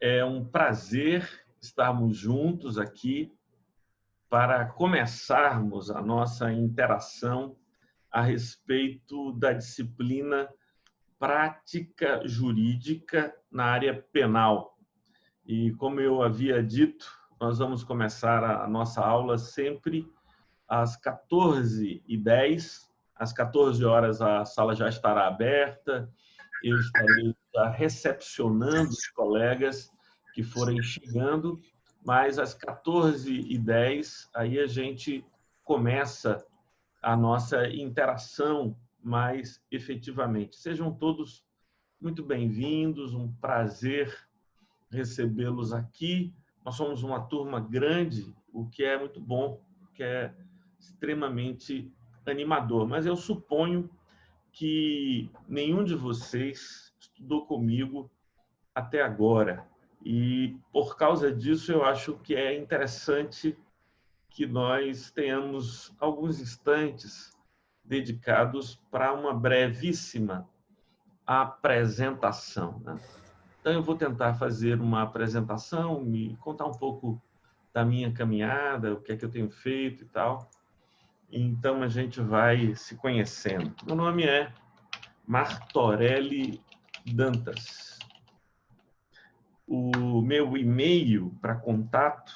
É um prazer estarmos juntos aqui para começarmos a nossa interação a respeito da disciplina Prática Jurídica na área penal. E, como eu havia dito, nós vamos começar a nossa aula sempre às 14h10. Às 14 horas a sala já estará aberta, eu estarei já recepcionando os colegas que forem chegando, mas às 14h10 aí a gente começa a nossa interação mais efetivamente. Sejam todos muito bem-vindos, um prazer recebê-los aqui. Nós somos uma turma grande, o que é muito bom, o que é extremamente animador, mas eu suponho que nenhum de vocês estudou comigo até agora. E, por causa disso, eu acho que é interessante que nós tenhamos alguns instantes dedicados para uma brevíssima apresentação, né? Então, eu vou tentar fazer uma apresentação, me contar um pouco da minha caminhada, o que é que eu tenho feito e tal. Então, a gente vai se conhecendo. Meu nome é Martorelli Dantas. O meu e-mail para contato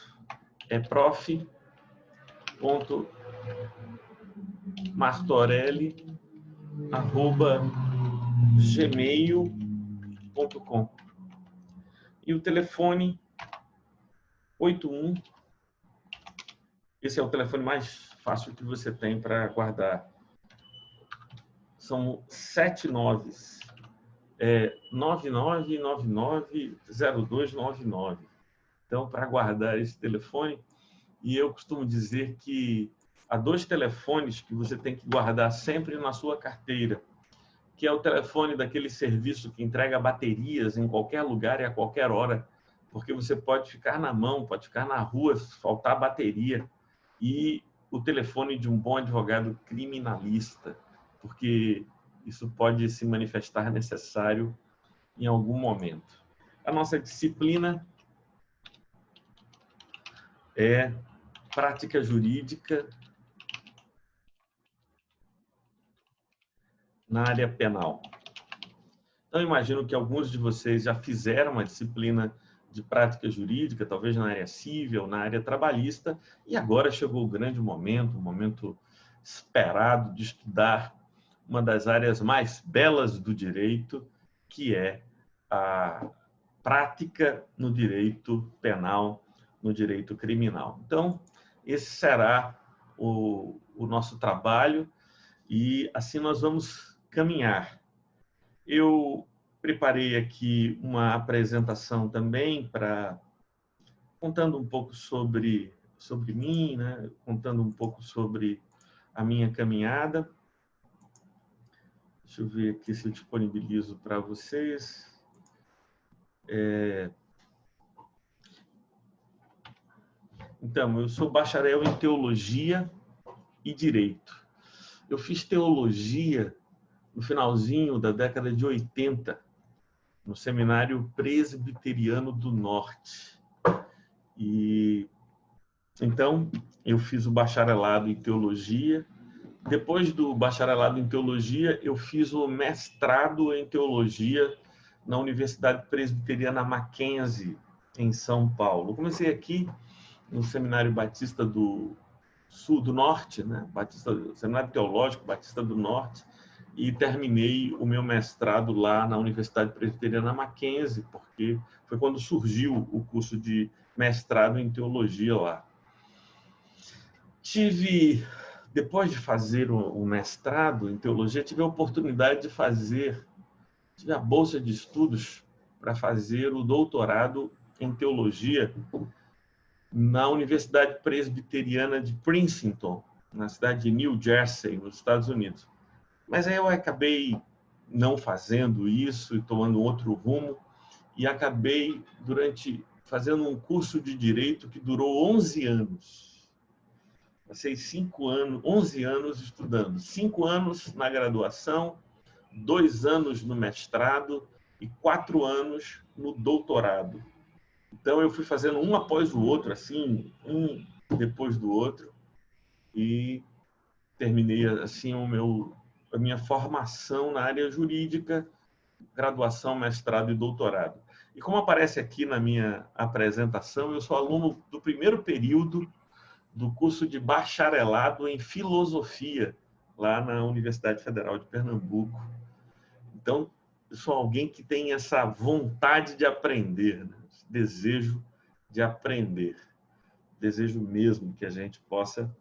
é prof.martorelli@gmail.com. E o telefone 81. Esse é o telefone mais fácil que você tem para guardar. São 7 noves. 99990299. Então, para guardar esse telefone, e eu costumo dizer que há 2 telefones que você tem que guardar sempre na sua carteira, que é o telefone daquele serviço que entrega baterias em qualquer lugar e a qualquer hora, porque você pode ficar na mão, pode ficar na rua, faltar bateria, e o telefone de um bom advogado criminalista, porque isso pode se manifestar necessário em algum momento. A nossa disciplina é prática jurídica na área penal. Então, imagino que alguns de vocês já fizeram uma disciplina de prática jurídica, talvez na área civil, na área trabalhista, e agora chegou o grande momento, o momento esperado de estudar uma das áreas mais belas do direito, que é a prática no direito penal, no direito criminal. Então, esse será o nosso trabalho e assim nós vamos caminhar. Eu preparei aqui uma apresentação também contando um pouco sobre mim, né? Contando um pouco sobre a minha caminhada. Deixa eu ver aqui se eu disponibilizo para vocês. Então, eu sou bacharel em Teologia e Direito. Eu fiz Teologia no finalzinho da década de 80, no Seminário Presbiteriano do Norte. E então, eu fiz o bacharelado em Teologia. Depois do bacharelado em Teologia, eu fiz o mestrado em Teologia na Universidade Presbiteriana Mackenzie, em São Paulo. Eu comecei aqui no Seminário Batista do Sul do Norte, né? Seminário Teológico Batista do Norte, e terminei o meu mestrado lá na Universidade Presbiteriana Mackenzie, porque foi quando surgiu o curso de mestrado em Teologia lá. Depois de fazer o mestrado em Teologia, tive a oportunidade de tive a bolsa de estudos para fazer o doutorado em Teologia na Universidade Presbiteriana de Princeton, na cidade de New Jersey, nos Estados Unidos. Mas aí eu acabei não fazendo isso e tomando outro rumo, e acabei fazendo um curso de Direito que durou 11 anos. Passei 11 anos estudando, 5 anos na graduação, 2 anos no mestrado e 4 anos no doutorado. Então, eu fui fazendo um após o outro, assim, um depois do outro, e terminei, assim, a minha formação na área jurídica, graduação, mestrado e doutorado. E como aparece aqui na minha apresentação, eu sou aluno do primeiro período do curso de bacharelado em filosofia, lá na Universidade Federal de Pernambuco. Então, eu sou alguém que tem essa vontade de aprender, né? Esse desejo de aprender. Desejo mesmo que a gente possa.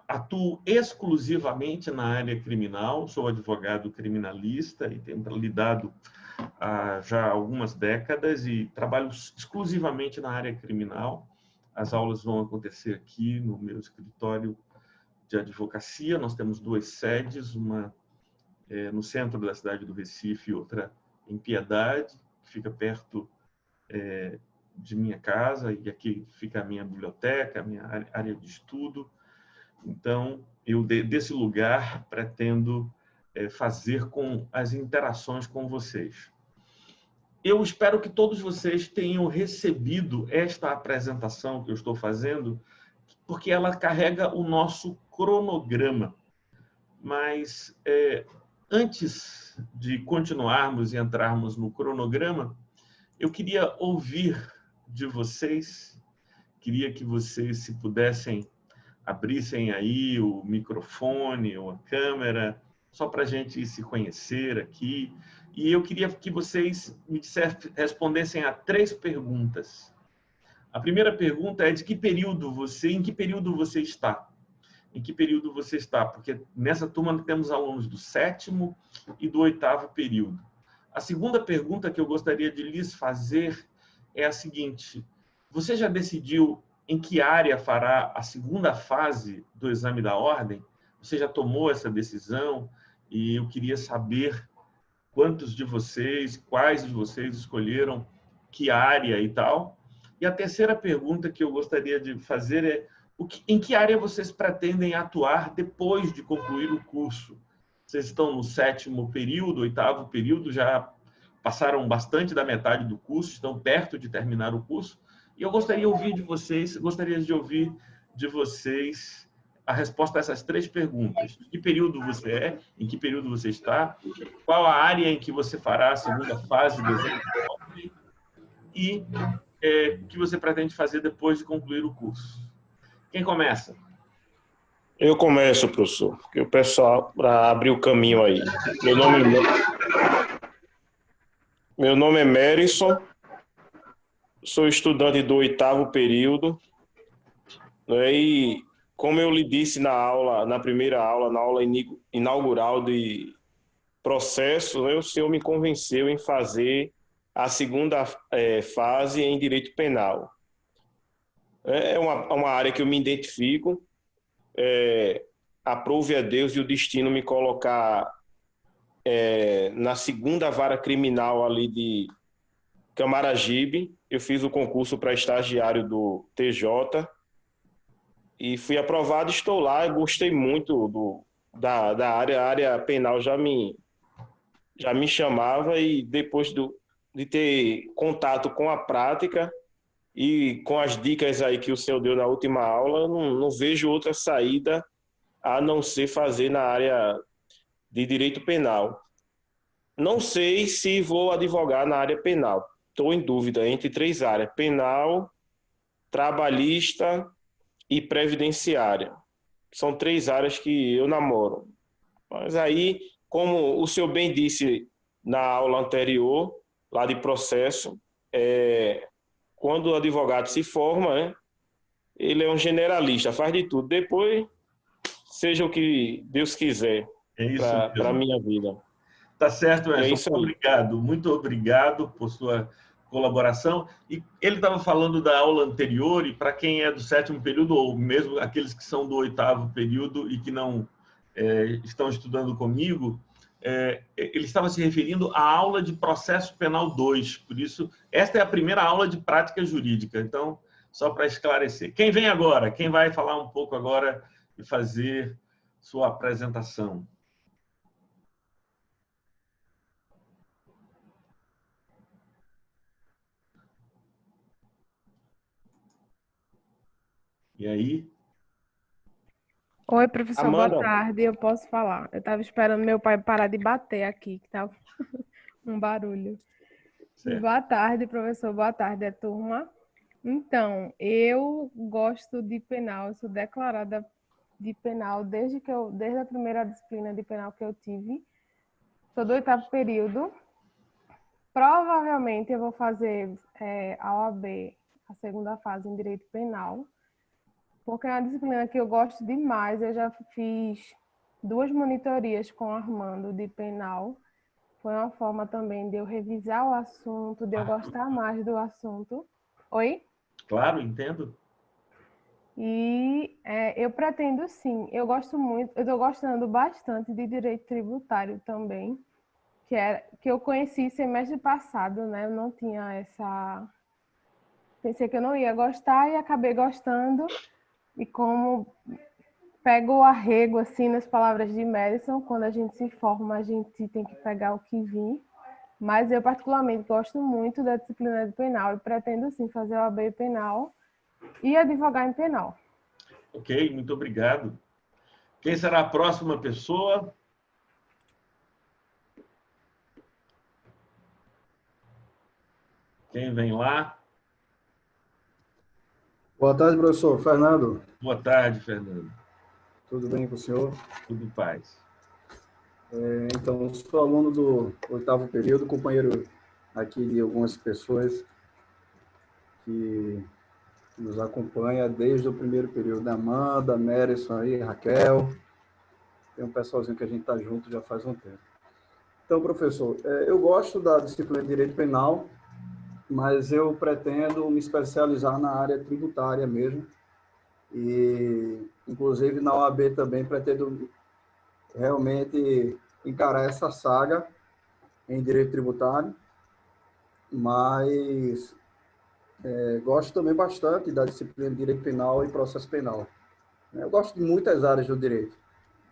Atuo exclusivamente na área criminal, sou advogado criminalista e tenho lidado há já algumas décadas e trabalho exclusivamente na área criminal. As aulas vão acontecer aqui no meu escritório de advocacia. Nós temos duas sedes, uma no centro da cidade do Recife e outra em Piedade, que fica perto de minha casa, e aqui fica a minha biblioteca, a minha área de estudo. Então, eu desse lugar pretendo fazer com as interações com vocês. Eu espero que todos vocês tenham recebido esta apresentação que eu estou fazendo, porque ela carrega o nosso cronograma. Mas antes de continuarmos e entrarmos no cronograma, eu queria ouvir de vocês, queria que vocês, se pudessem, abrissem aí o microfone ou a câmera, só para a gente se conhecer aqui. E eu queria que vocês me respondessem a 3 perguntas. A primeira pergunta é: em que período você está? Em que período você está? Porque nessa turma temos alunos do 7º e do 8º período. A segunda pergunta que eu gostaria de lhes fazer é a seguinte: você já decidiu em que área fará a segunda fase do exame da ordem? Você já tomou essa decisão? E eu queria saber quantos de vocês, quais de vocês escolheram que área e tal. E a terceira pergunta que eu gostaria de fazer é: em que área vocês pretendem atuar depois de concluir o curso? Vocês estão no 7º período, 8º período, já passaram bastante da metade do curso, estão perto de terminar o curso. E eu gostaria de ouvir de vocês a resposta a essas 3 perguntas. Em que período você é? Em que período você está? Qual a área em que você fará a segunda fase do exame de ordem? E o que você pretende fazer depois de concluir o curso? Quem começa? Eu começo, professor, porque o pessoal, para abrir o caminho aí. Meu nome é Merison, sou estudante do 8º período, né, e como eu lhe disse na aula, na primeira aula, na aula inaugural de processo, né, o senhor me convenceu em fazer a segunda fase em direito penal. É uma área que eu me identifico, aprove a Deus e o destino me colocar na segunda vara criminal ali de Camaragibe. Eu fiz o concurso para estagiário do TJ e fui aprovado. Estou lá, eu gostei muito da área. A área penal já me chamava, e depois de ter contato com a prática e com as dicas aí que o senhor deu na última aula, eu não vejo outra saída a não ser fazer na área de direito penal. Não sei se vou advogar na área penal. Estou em dúvida entre 3 áreas: penal, trabalhista e previdenciária. São 3 áreas que eu namoro. Mas aí, como o senhor bem disse na aula anterior, lá de processo, quando o advogado se forma, né, ele é um generalista, faz de tudo. Depois, seja o que Deus quiser É isso para a mesmo. minha vida. Tá certo, E é Edson. isso aí. Muito obrigado por sua colaboração. E ele estava falando da aula anterior, e para quem é do 7º período, ou mesmo aqueles que são do 8º período e que não estão estudando comigo, ele estava se referindo à aula de processo penal 2. Por isso, esta é a primeira aula de prática jurídica. Então, só para esclarecer. Quem vem agora? Quem vai falar um pouco agora e fazer sua apresentação? E aí? Oi, professor, boa Amanda, tarde. Eu posso falar. Eu estava esperando meu pai parar de bater aqui, que tá um barulho. Certo. Boa tarde, professor. Boa tarde, turma. Então, eu gosto de penal, eu sou declarada de penal desde a primeira disciplina de penal que eu tive. Sou do 8º período. Provavelmente eu vou fazer a OAB, a segunda fase em direito penal, porque é uma disciplina que eu gosto demais. Eu já fiz 2 monitorias com o Armando de penal. Foi uma forma também de eu revisar o assunto, de eu gostar mais do assunto. Oi? Claro, entendo. E eu pretendo sim. Eu estou gostando bastante de direito tributário também, que eu conheci semestre passado, né? Eu não tinha essa. Pensei que eu não ia gostar e acabei gostando. E como pego o arrego assim nas palavras de Madison, quando a gente se forma, a gente tem que pegar o que vir. Mas eu particularmente gosto muito da disciplina de penal e pretendo sim fazer o AB penal e advogar em penal. Ok, muito obrigado. Quem será a próxima pessoa? Quem vem lá? Boa tarde, professor. Fernando, Boa tarde, Fernando. tudo bem com o senhor? Tudo em paz. Então, sou aluno do 8º período, companheiro aqui de algumas pessoas que nos acompanham desde o primeiro período. Amanda, Merison aí, Raquel. Tem um pessoalzinho que a gente está junto já faz um tempo. Então, professor, eu gosto da disciplina de Direito Penal, mas eu pretendo me especializar na área tributária mesmo. E, inclusive, na OAB também pretendo realmente encarar essa saga em direito tributário, mas gosto também bastante da disciplina de direito penal e processo penal. Eu gosto de muitas áreas do direito,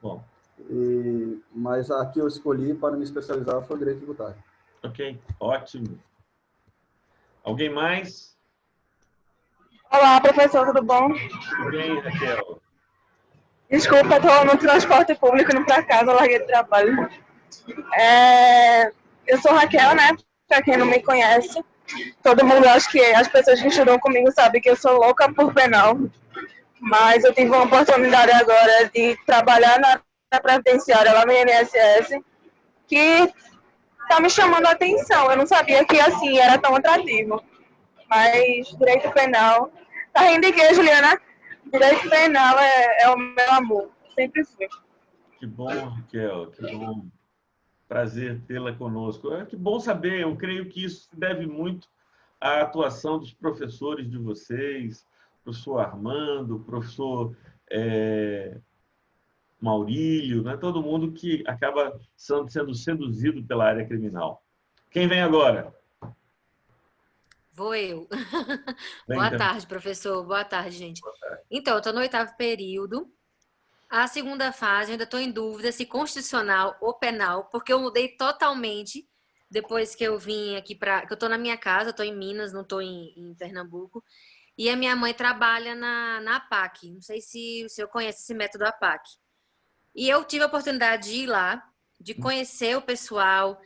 Bom, mas a que eu escolhi para me especializar foi o direito tributário. ok, ótimo. Alguém mais? Olá, professor, tudo bom? Tudo bem, Raquel? Desculpa, estou no transporte público indo para casa, larguei de trabalho. Eu sou Raquel, né? Para quem não me conhece, todo mundo, acho que as pessoas que estudam comigo sabem que eu sou louca por penal, mas eu tive uma oportunidade agora de trabalhar na previdenciária lá no INSS, que está me chamando a atenção. Eu não sabia que assim era tão atrativo, mas direito penal. Tá rindo de quê, Juliana? Direito penal é o meu amor, sempre foi. Que bom, Raquel, que bom. Prazer tê-la conosco. Que bom saber, eu creio que isso se deve muito à atuação dos professores de vocês, professor Armando, professor Maurílio, né? Todo mundo que acaba sendo seduzido pela área criminal. Quem vem agora? Vou eu. Vem Boa também. tarde, professor. Boa tarde, gente. Então, eu estou no 8º período. A segunda fase, eu ainda estou em dúvida se constitucional ou penal, porque eu mudei totalmente depois que eu vim aqui que eu estou na minha casa, estou em Minas, não estou em Pernambuco. E a minha mãe trabalha na APAC. Não sei se o senhor conhece esse método APAC. E eu tive a oportunidade de ir lá, de conhecer o pessoal,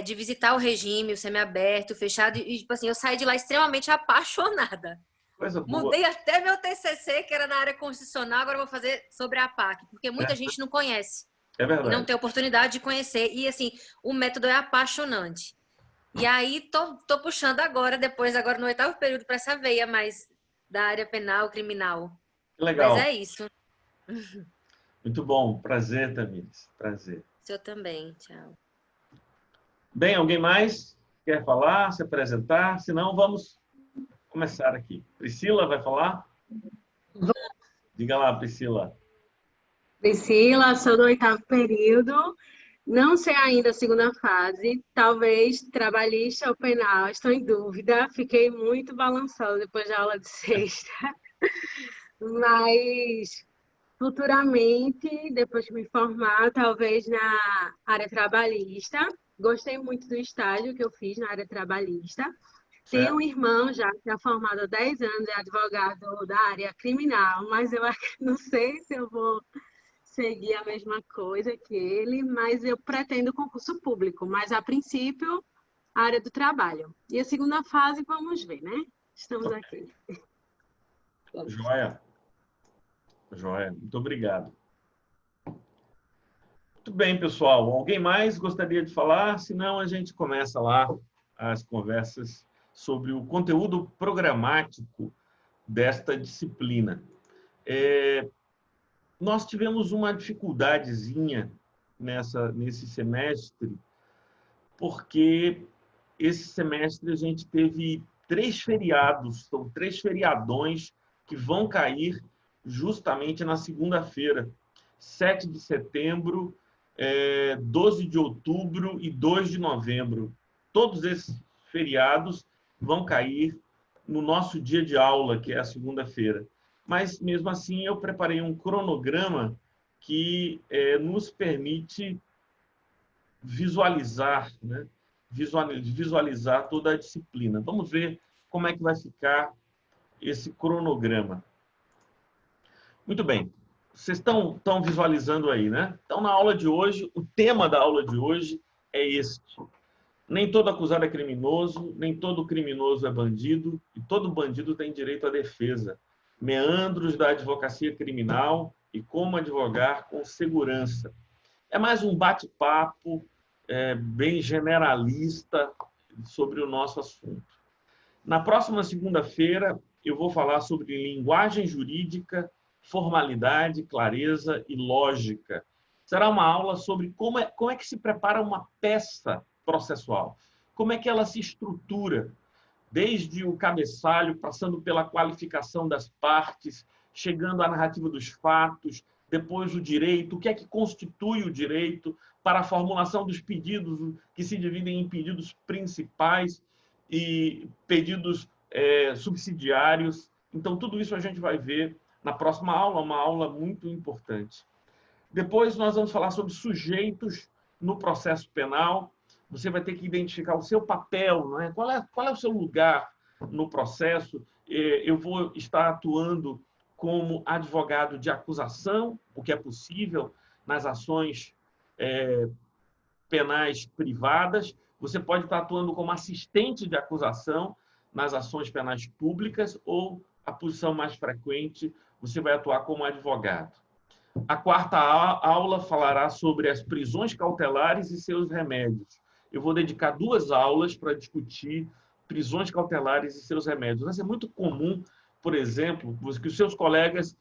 de visitar o regime, o semiaberto, o fechado, e tipo assim, eu saí de lá extremamente apaixonada. Coisa boa. Mudei até meu TCC, que era na área constitucional, agora eu vou fazer sobre a APAC, porque muita gente não conhece. É E não verdade. tem oportunidade de conhecer. E assim, o método é apaixonante. E aí, tô puxando agora no 8º período, para essa veia mais da área penal, criminal. Que Mas legal. é isso. Muito bom. Prazer, Tamires. Prazer. O senhor também. Tchau. Bem, alguém mais quer falar, se apresentar? Se não, vamos começar aqui. Priscila vai falar? Diga lá, Priscila. Priscila, sou do 8º período, não sei ainda a segunda fase, talvez trabalhista ou penal, estou em dúvida, fiquei muito balançada depois da aula de sexta, mas futuramente, depois de me formar, talvez na área trabalhista. Gostei muito do estágio que eu fiz na área trabalhista, Tenho um irmão já que é formado há 10 anos, é advogado da área criminal, mas eu não sei se eu vou seguir a mesma coisa que ele, mas eu pretendo concurso público, mas a princípio a área do trabalho. E a segunda fase, vamos ver, né? Estamos aqui. Joia. Joia. Muito obrigado. Muito bem, pessoal. Alguém mais gostaria de falar? Senão, a gente começa lá as conversas sobre o conteúdo programático desta disciplina. Nós tivemos uma dificuldadezinha nesse semestre, porque esse semestre a gente teve 3 feriados, são 3 feriadões que vão cair justamente na segunda-feira, 7 de setembro, 12 de outubro e 2 de novembro. Todos esses feriados vão cair no nosso dia de aula, que é a segunda-feira. Mas, mesmo assim, eu preparei um cronograma que nos permite visualizar, né? Visualizar toda a disciplina. Vamos ver como é que vai ficar esse cronograma. Muito bem. Vocês estão visualizando aí, né? Então, na aula de hoje, o tema da aula de hoje é este. Nem todo acusado é criminoso, nem todo criminoso é bandido, e todo bandido tem direito à defesa. Meandros da advocacia criminal e como advogar com segurança. É mais um bate-papo bem generalista sobre o nosso assunto. Na próxima segunda-feira, eu vou falar sobre linguagem jurídica, formalidade, clareza e lógica. Será uma aula sobre como é que se prepara uma peça processual, como é que ela se estrutura, desde o cabeçalho, passando pela qualificação das partes, chegando à narrativa dos fatos, depois o direito, o que é que constitui o direito, para a formulação dos pedidos, que se dividem em pedidos principais e pedidos subsidiários. Então, tudo isso a gente vai ver na próxima aula, uma aula muito importante. Depois, nós vamos falar sobre sujeitos no processo penal. Você vai ter que identificar o seu papel, não é? Qual é o seu lugar no processo? Eu vou estar atuando como advogado de acusação, o que é possível nas ações penais privadas. Você pode estar atuando como assistente de acusação nas ações penais públicas ou, a posição mais frequente, você vai atuar como advogado. A quarta aula falará sobre as prisões cautelares e seus remédios. Eu vou dedicar 2 aulas para discutir prisões cautelares e seus remédios. Vai ser muito comum, por exemplo, que os seus colegas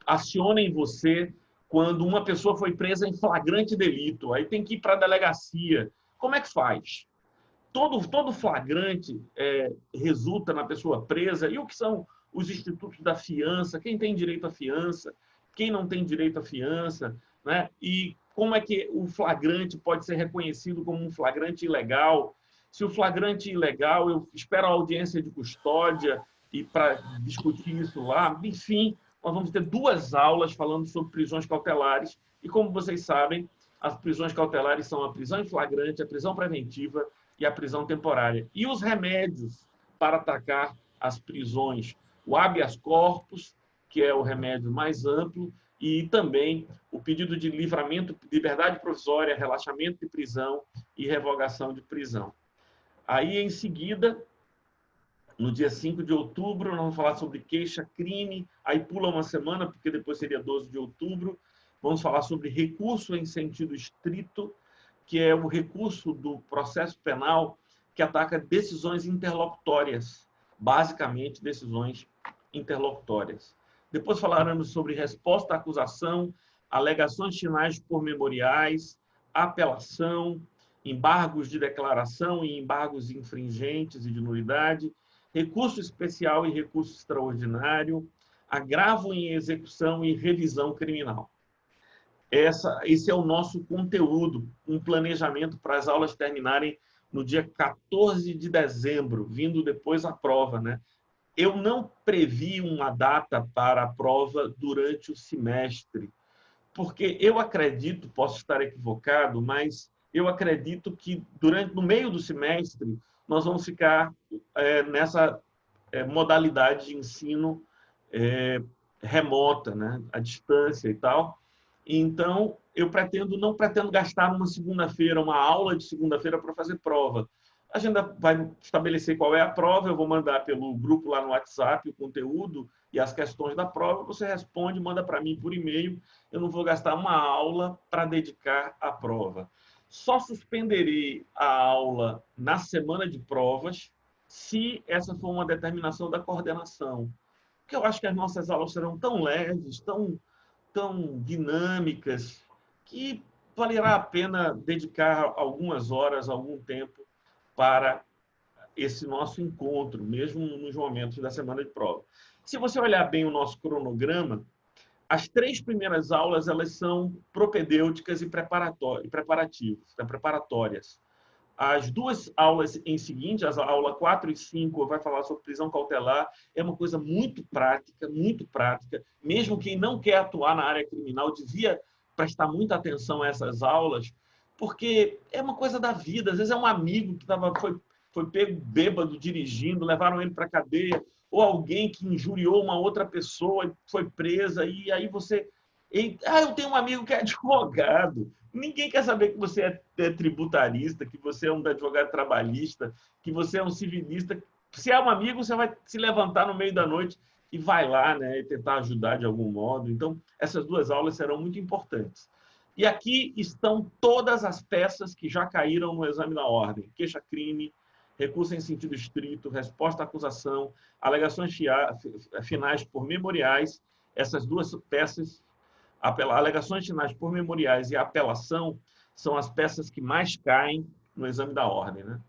acionem você quando uma pessoa foi presa em flagrante delito. Aí tem que ir para a delegacia. Como é que faz? Todo flagrante resulta na pessoa presa. E o que são os institutos da fiança? Quem tem direito à fiança? Quem não tem direito à fiança? Né? E como é que o flagrante pode ser reconhecido como um flagrante ilegal? Se o flagrante ilegal, eu espero a audiência de custódia e para discutir isso lá. Enfim, nós vamos ter 2 aulas falando sobre prisões cautelares. E, como vocês sabem, as prisões cautelares são a prisão em flagrante, a prisão preventiva e a prisão temporária. E os remédios para atacar as prisões. O habeas corpus, que é o remédio mais amplo, e também o pedido de livramento, liberdade provisória, relaxamento de prisão e revogação de prisão. Aí, em seguida, no dia 5 de outubro, nós vamos falar sobre queixa-crime, aí pula uma semana, porque depois seria 12 de outubro. Vamos falar sobre recurso em sentido estrito, que é o recurso do processo penal que ataca decisões interlocutórias, basicamente decisões interlocutórias. Depois falaremos sobre resposta à acusação, alegações finais por memoriais, apelação, embargos de declaração e embargos infringentes e de nulidade, recurso especial e recurso extraordinário, agravo em execução e revisão criminal. Esse é o nosso conteúdo, um planejamento para as aulas terminarem no dia 14 de dezembro, vindo depois a prova, né? Eu não previ uma data para a prova durante o semestre, porque eu acredito, posso estar equivocado, mas eu acredito que no meio do semestre nós vamos ficar nessa modalidade de ensino remota, né? À distância e tal. Então, eu não pretendo gastar uma segunda-feira, uma aula de segunda-feira para fazer prova. A gente vai estabelecer qual é a prova, eu vou mandar pelo grupo lá no WhatsApp o conteúdo e as questões da prova, você responde, manda para mim por e-mail. Eu não vou gastar uma aula para dedicar à prova. Só suspenderei a aula na semana de provas se essa for uma determinação da coordenação. Porque eu acho que as nossas aulas serão tão leves, tão dinâmicas, que valerá a pena dedicar algumas horas, algum tempo para esse nosso encontro, mesmo nos momentos da semana de prova. Se você olhar bem o nosso cronograma, as 3 primeiras aulas elas são propedêuticas e preparatórias. As 2 aulas em seguinte, a aula 4 e 5, vai falar sobre prisão cautelar, é uma coisa muito prática, mesmo quem não quer atuar na área criminal devia prestar muita atenção a essas aulas, porque é uma coisa da vida. Às vezes é um amigo que foi pego bêbado dirigindo, levaram ele para a cadeia, ou alguém que injuriou uma outra pessoa e foi presa, e aí você... eu tenho um amigo que é advogado. Ninguém quer saber que você é tributarista, que você é um advogado trabalhista, que você é um civilista. Se é um amigo, você vai se levantar no meio da noite e vai lá, né, e tentar ajudar de algum modo. Então, essas 2 aulas serão muito importantes. E aqui estão todas as peças que já caíram no exame da ordem. Queixa-crime, recurso em sentido estrito, resposta à acusação, alegações finais por memoriais. Essas 2 peças, alegações finais por memoriais e a apelação, são as peças que mais caem no exame da ordem, né?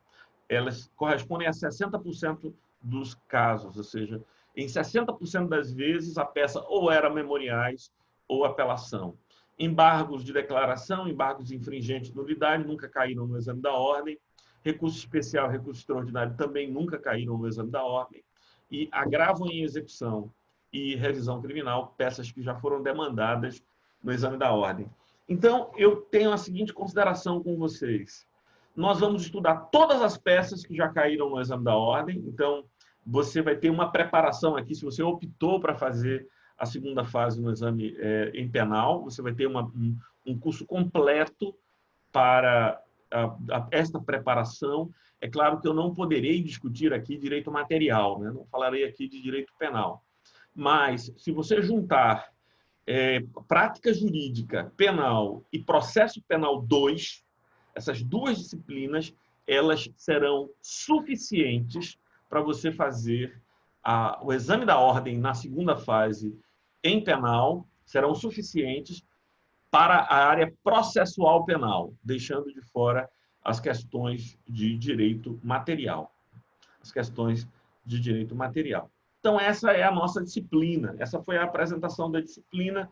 Elas correspondem a 60% dos casos, ou seja, em 60% das vezes a peça ou era memoriais ou apelação. Embargos de declaração, embargos infringentes de nulidade nunca caíram no exame da ordem. Recurso especial, recurso extraordinário também nunca caíram no exame da ordem. E agravo em execução e revisão criminal, peças que já foram demandadas no exame da ordem. Então, eu tenho a seguinte consideração com vocês. Nós vamos estudar todas as peças que já caíram no exame da ordem. Então, você vai ter uma preparação aqui. Se você optou para fazer a segunda fase no exame em penal, você vai ter um curso completo para esta preparação. É claro que eu não poderei discutir aqui direito material, né? Não falarei aqui de direito penal. Mas, se você juntar prática jurídica penal e processo penal 2, essas 2 disciplinas, elas serão suficientes para você fazer o exame da ordem na segunda fase em penal, serão suficientes para a área processual penal, deixando de fora as questões de direito material. As questões de direito material. Então, essa é a nossa disciplina. Essa foi a apresentação da disciplina.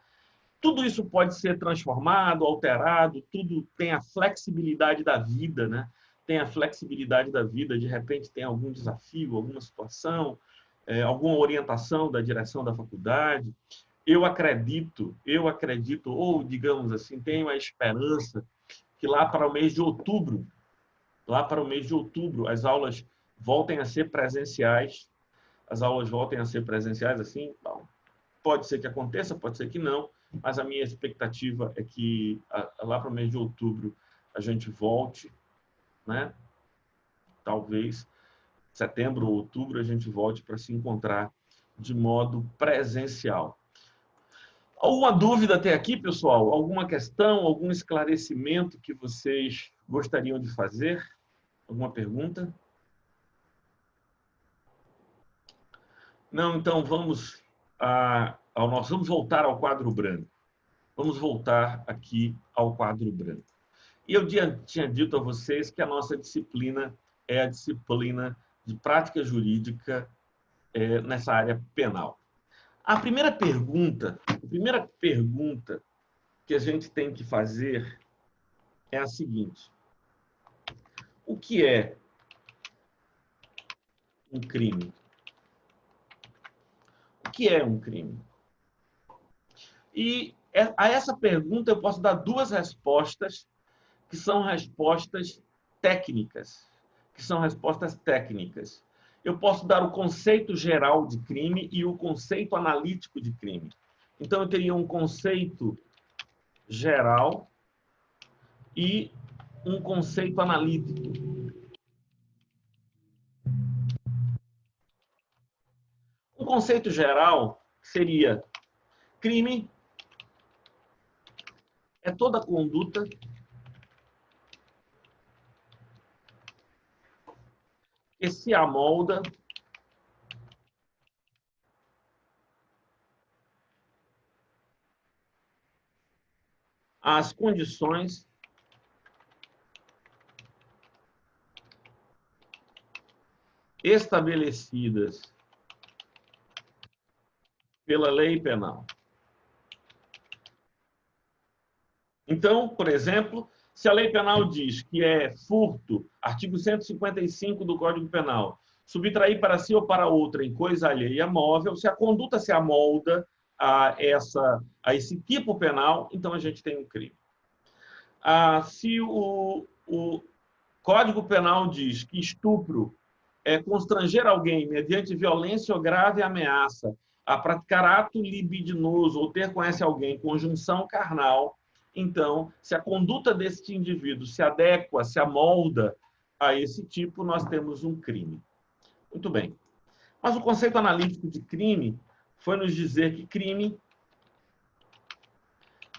Tudo isso pode ser transformado, alterado, tudo tem a flexibilidade da vida, né? Tem a flexibilidade da vida, de repente tem algum desafio, alguma situação, alguma orientação da direção da faculdade. Eu acredito, ou digamos assim, tenho a esperança que lá para o mês de outubro, as aulas voltem a ser presenciais. As aulas voltem a ser presenciais, assim, pode ser que aconteça, pode ser que não, mas a minha expectativa é que lá para o mês de outubro a gente volte, né? Talvez setembro ou outubro a gente volte para se encontrar de modo presencial. Alguma dúvida até aqui, pessoal? Alguma questão, algum esclarecimento que vocês gostariam de fazer? Alguma pergunta? Não, então vamos vamos voltar ao quadro branco. Vamos voltar aqui ao quadro branco. E eu tinha dito a vocês que a nossa disciplina é a disciplina de prática jurídica nessa área penal. A primeira pergunta que a gente tem que fazer é a seguinte: o que é um crime? O que é um crime? E a essa pergunta eu posso dar 2 respostas, que são respostas técnicas. que são respostas técnicas. Eu posso dar o conceito geral de crime e o conceito analítico de crime. Então, eu teria um conceito geral e um conceito analítico. Um conceito geral seria: crime é toda conduta que se amolda às condições estabelecidas pela lei penal. Então, por exemplo, se a lei penal diz que é furto, artigo 155 do Código Penal, subtrair para si ou para outra em coisa alheia móvel, se a conduta se amolda a esse tipo penal, então a gente tem um crime. Se o Código Penal diz que estupro é constranger alguém mediante violência ou grave ameaça a praticar ato libidinoso ou ter com esse alguém conjunção carnal, então, se a conduta desse indivíduo se adequa, se amolda a esse tipo, nós temos um crime. Muito bem. Mas o conceito analítico de crime foi nos dizer que crime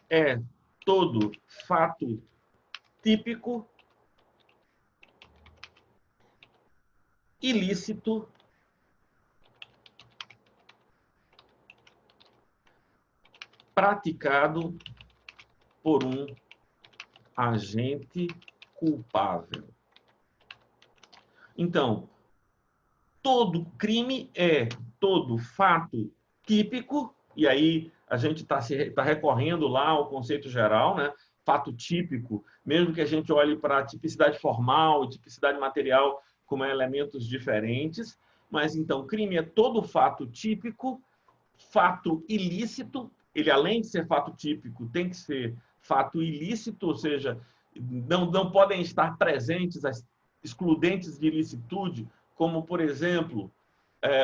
é todo fato típico, ilícito, praticado por um agente culpável. Então, todo crime é todo fato típico, e aí a gente está recorrendo lá ao conceito geral, né? Fato típico, mesmo que a gente olhe para a tipicidade formal e tipicidade material como elementos diferentes, mas então crime é todo fato típico, fato ilícito, ele além de ser fato típico, tem que ser fato ilícito, ou seja, não podem estar presentes as excludentes de ilicitude, como, por exemplo,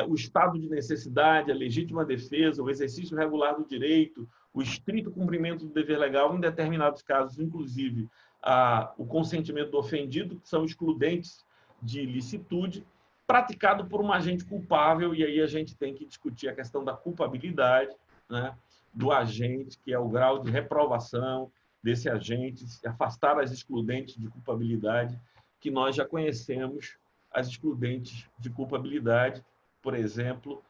o estado de necessidade, a legítima defesa, o exercício regular do direito, o estrito cumprimento do dever legal, em determinados casos, inclusive, o consentimento do ofendido, que são excludentes de ilicitude, praticado por um agente culpável, e aí a gente tem que discutir a questão da culpabilidade, né, do agente, que é o grau de reprovação desse agente, se afastar as excludentes de culpabilidade, que nós já conhecemos, as excludentes de culpabilidade, por exemplo,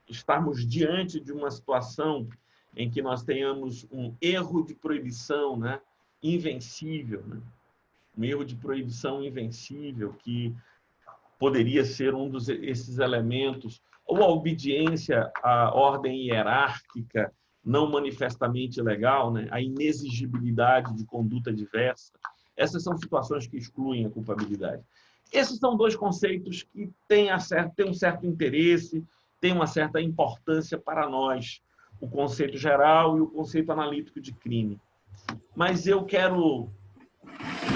estarmos diante de uma situação em que nós tenhamos um erro de proibição, né, invencível, né? Um erro de proibição invencível, que poderia ser esses elementos, ou a obediência à ordem hierárquica não manifestamente legal, né? A inexigibilidade de conduta diversa. Essas são situações que excluem a culpabilidade. Esses são dois conceitos que têm um certo interesse, têm uma certa importância para nós, o conceito geral e o conceito analítico de crime. Mas eu quero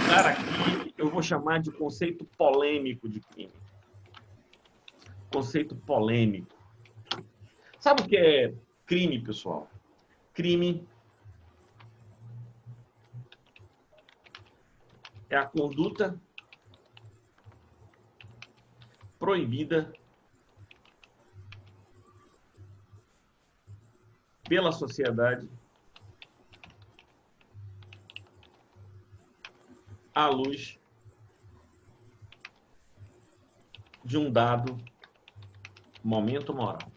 dar aqui, eu vou chamar de conceito polêmico de crime. Conceito polêmico. Sabe o que é crime, pessoal? Crime é a conduta proibida pela sociedade à luz de um dado momento moral.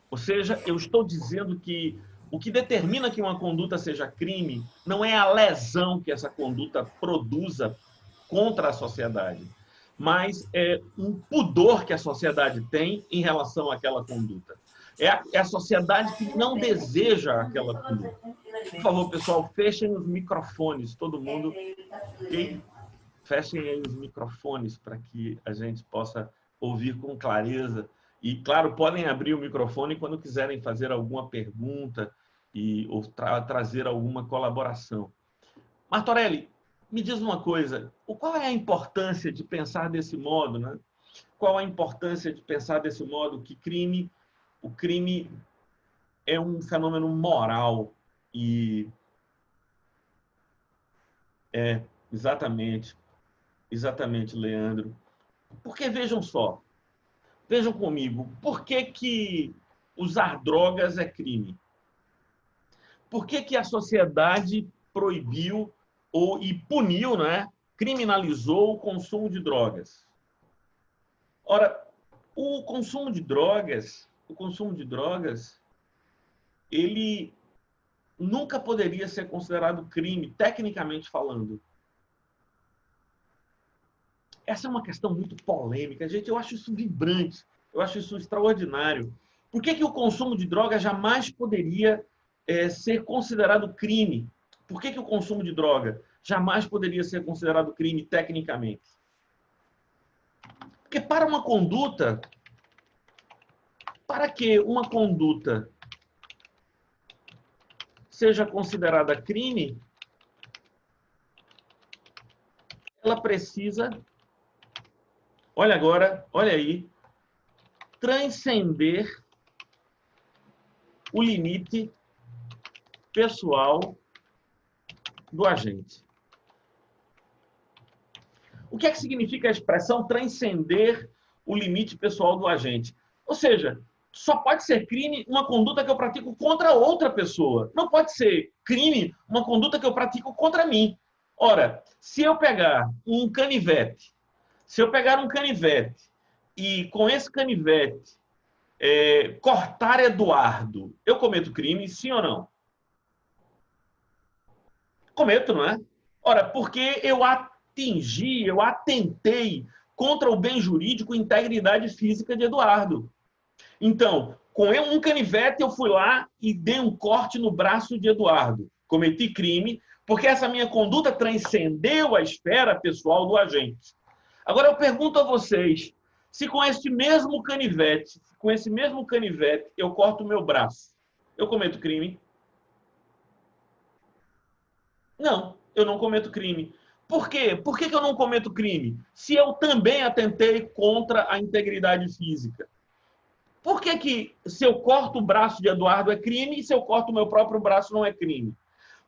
Ou seja, eu estou dizendo que o que determina que uma conduta seja crime não é a lesão que essa conduta produza contra a sociedade, mas é um pudor que a sociedade tem em relação àquela conduta. É a sociedade que não deseja aquela conduta. Por favor, pessoal, fechem os microfones, todo mundo. Okay? Fechem aí os microfones para que a gente possa ouvir com clareza. E, claro, podem abrir o microfone quando quiserem fazer alguma pergunta ou trazer alguma colaboração. Martorelli, me diz uma coisa, qual é a importância de pensar desse modo, né? Qual a importância de pensar desse modo que o crime é um fenômeno moral e exatamente, Leandro. Porque vejam só, vejam comigo, por que usar drogas é crime? Por que a sociedade proibiu e puniu, né? Criminalizou o consumo de drogas? Ora, o consumo de drogas, ele nunca poderia ser considerado crime, tecnicamente falando. Essa é uma questão muito polêmica, gente. Eu acho isso vibrante, eu acho isso extraordinário. Por que o consumo de drogas jamais poderia ser considerado crime? Por que o consumo de droga jamais poderia ser considerado crime tecnicamente? Porque para que uma conduta seja considerada crime, ela precisa, olha agora, olha aí, transcender o limite pessoal do agente. O que é que significa a expressão transcender o limite pessoal do agente? Ou seja, só pode ser crime uma conduta que eu pratico contra outra pessoa. Não pode ser crime uma conduta que eu pratico contra mim. Ora, se eu pegar um canivete, e com esse canivete cortar Eduardo, eu cometo crime, sim ou não? Cometo, não é? Ora, porque eu atentei contra o bem jurídico e integridade física de Eduardo. Então, com um canivete, eu fui lá e dei um corte no braço de Eduardo. Cometi crime, porque essa minha conduta transcendeu a esfera pessoal do agente. Agora, eu pergunto a vocês, se com esse mesmo canivete, eu corto o meu braço, eu cometo crime? Não, eu não cometo crime. Por quê? Por que eu não cometo crime? Se eu também atentei contra a integridade física. Por que se eu corto o braço de Eduardo é crime e se eu corto o meu próprio braço não é crime?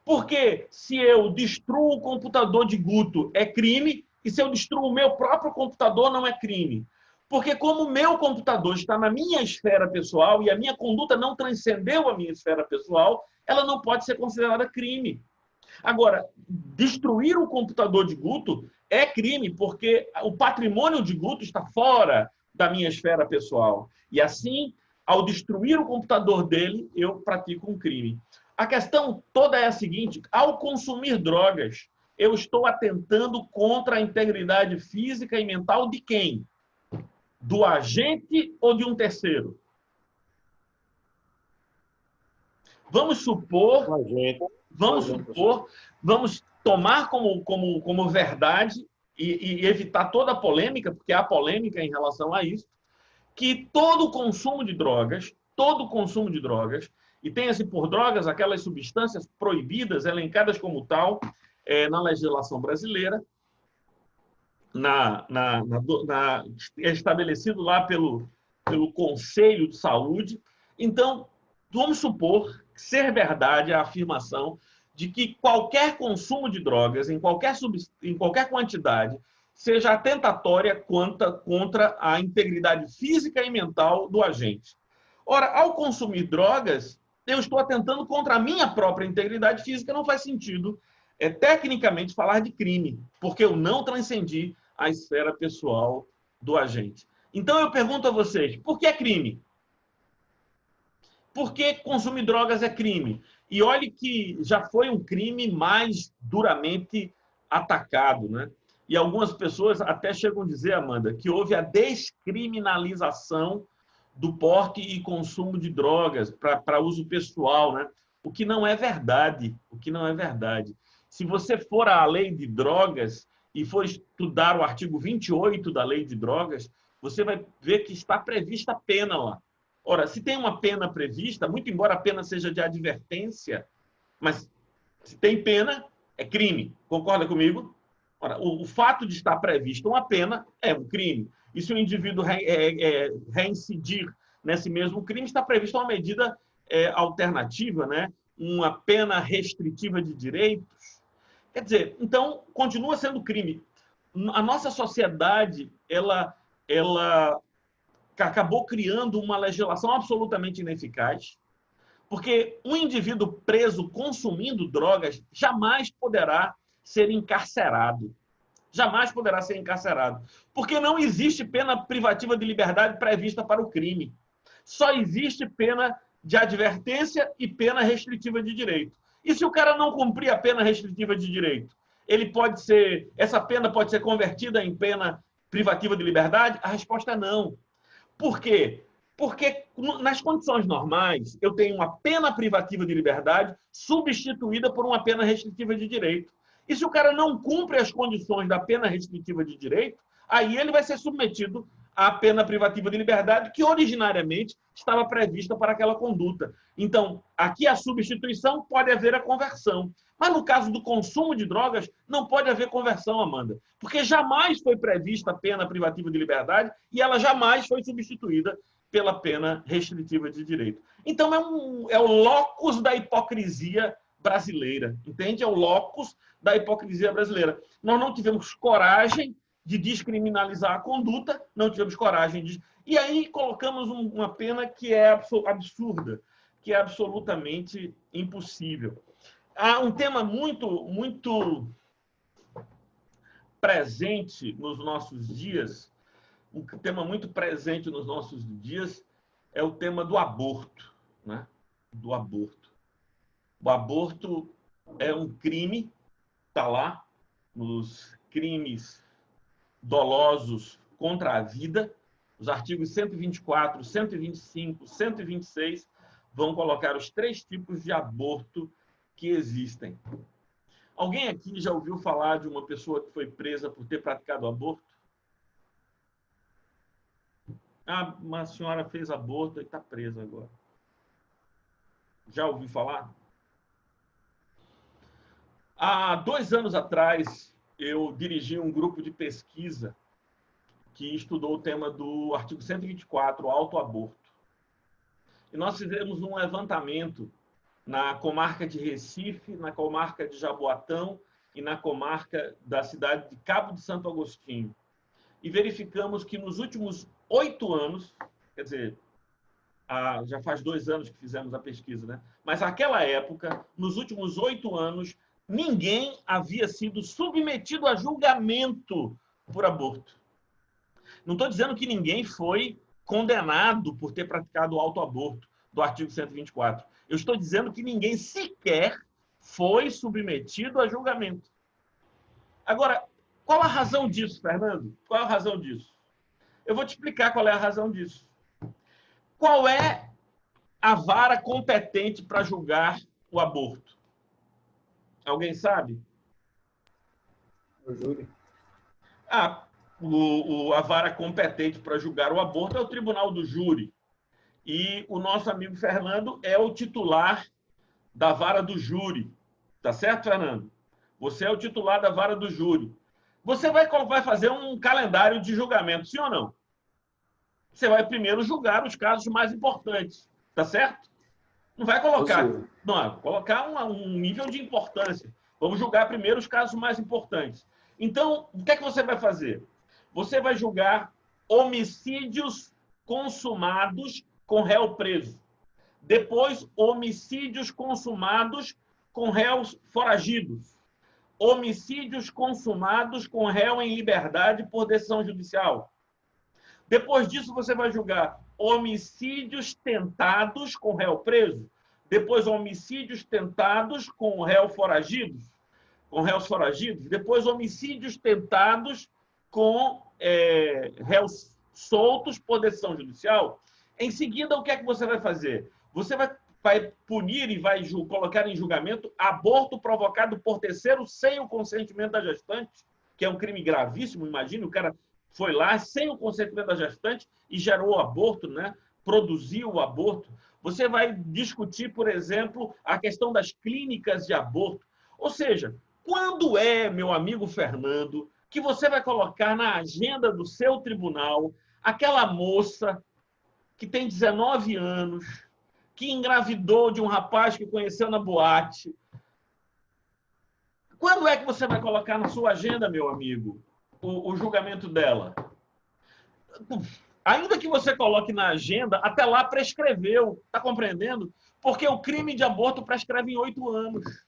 Porque se eu destruo o computador de Guto é crime e se eu destruo o meu próprio computador não é crime? Porque como o meu computador está na minha esfera pessoal e a minha conduta não transcendeu a minha esfera pessoal, ela não pode ser considerada crime. Agora, destruir o computador de Guto é crime porque o patrimônio de Guto está fora da minha esfera pessoal. E assim, ao destruir o computador dele, eu pratico um crime. A questão toda é a seguinte: ao consumir drogas, eu estou atentando contra a integridade física e mental de quem? Do agente ou de um terceiro? Vamos tomar como verdade e evitar toda a polêmica, porque há polêmica em relação a isso, que todo consumo de drogas, e tenha-se por drogas aquelas substâncias proibidas, elencadas como tal na legislação brasileira, é estabelecido lá pelo Conselho de Saúde. Então, vamos supor ser verdade a afirmação de que qualquer consumo de drogas, em qualquer quantidade, seja atentatória contra a integridade física e mental do agente. Ora, ao consumir drogas, eu estou atentando contra a minha própria integridade física, não faz sentido, tecnicamente, falar de crime, porque eu não transcendi a esfera pessoal do agente. Então, eu pergunto a vocês, por que é crime? Por que consumir drogas é crime? E olhe que já foi um crime mais duramente atacado, né? E algumas pessoas até chegam a dizer, Amanda, que houve a descriminalização do porte e consumo de drogas para uso pessoal, né? O que não é verdade. Se você for à lei de drogas e for estudar o artigo 28 da lei de drogas, você vai ver que está prevista a pena lá. Ora, se tem uma pena prevista, muito embora a pena seja de advertência, mas se tem pena, É crime. Concorda comigo? Ora, o fato de estar prevista uma pena é um crime. E se o indivíduo reincidir nesse mesmo crime, está prevista uma medida alternativa, né? Uma pena restritiva de direitos. Quer dizer, então, continua sendo crime. A nossa sociedade, ela acabou criando uma legislação absolutamente ineficaz, porque um indivíduo preso consumindo drogas jamais poderá ser encarcerado. Jamais poderá ser encarcerado. Porque não existe pena privativa de liberdade prevista para o crime. Só existe pena de advertência e pena restritiva de direito. E se o cara não cumprir a pena restritiva de direito, essa pena pode ser convertida em pena privativa de liberdade? A resposta é não. Por quê? Porque nas condições normais, eu tenho uma pena privativa de liberdade substituída por uma pena restritiva de direito. E se o cara não cumpre as condições da pena restritiva de direito, aí ele vai ser submetido à pena privativa de liberdade que originariamente estava prevista para aquela conduta. Então, aqui a substituição pode haver a conversão. Mas no caso do consumo de drogas, não pode haver conversão, Amanda, porque jamais foi prevista a pena privativa de liberdade e ela jamais foi substituída pela pena restritiva de direito. Então, é o locus da hipocrisia brasileira, entende? É o locus da hipocrisia brasileira. Nós não tivemos coragem de descriminalizar a conduta, não tivemos coragem de... E aí colocamos uma pena que é absurda, que é absolutamente impossível. Há um tema muito presente nos nossos dias, é o tema do aborto, né? Do aborto. O aborto é um crime, está lá, nos crimes dolosos contra a vida. Os artigos 124, 125, 126 vão colocar os 3 tipos de aborto que existem. Alguém aqui já ouviu falar de uma pessoa que foi presa por ter praticado aborto? Ah, uma senhora fez aborto e está presa agora. Já ouviu falar? Há 2 anos atrás, eu dirigi um grupo de pesquisa que estudou o tema do artigo 124, o autoaborto. E nós fizemos um levantamento na comarca de Recife, na comarca de Jaboatão e na comarca da cidade de Cabo de Santo Agostinho. E verificamos que nos últimos 8 anos, quer dizer, já faz 2 anos que fizemos a pesquisa, né? Mas naquela época, nos últimos 8 anos, ninguém havia sido submetido a julgamento por aborto. Não estou dizendo que ninguém foi condenado por ter praticado o autoaborto do artigo 124. Eu estou dizendo que ninguém sequer foi submetido a julgamento. Agora, qual a razão disso, Fernando? Qual a razão disso? Eu vou te explicar qual é a razão disso. Qual é a vara competente para julgar o aborto? Alguém sabe? O júri. A vara competente para julgar o aborto é o Tribunal do Júri. E o nosso amigo Fernando é o titular da vara do júri. Tá certo, Fernando? Você é o titular da vara do júri. Você vai fazer um calendário de julgamento, sim ou não? Você vai primeiro julgar os casos mais importantes, tá certo? Não vai colocar... Não, colocar um nível de importância. Vamos julgar primeiro os casos mais importantes. Então, o que é que você vai fazer? Você vai julgar homicídios consumados com réu preso. Depois, homicídios consumados com réus foragidos. Homicídios consumados com réu em liberdade por decisão judicial. Depois disso, você vai julgar homicídios tentados com réu preso. Depois, homicídios tentados com réus foragidos. Depois, homicídios tentados com réus soltos por decisão judicial. Em seguida, o que é que você vai fazer? Você vai punir e vai colocar em julgamento aborto provocado por terceiro sem o consentimento da gestante, que é um crime gravíssimo. Imagine, o cara foi lá sem o consentimento da gestante e gerou o aborto, né? Produziu o aborto. Você vai discutir, por exemplo, a questão das clínicas de aborto. Ou seja, Quando é, meu amigo Fernando, que você vai colocar na agenda do seu tribunal aquela moça que tem 19 anos, que engravidou de um rapaz que conheceu na boate? Quando é que você vai colocar na sua agenda, meu amigo, o julgamento dela? Ainda que você coloque na agenda, até lá prescreveu, está compreendendo? Porque o crime de aborto prescreve em 8 anos.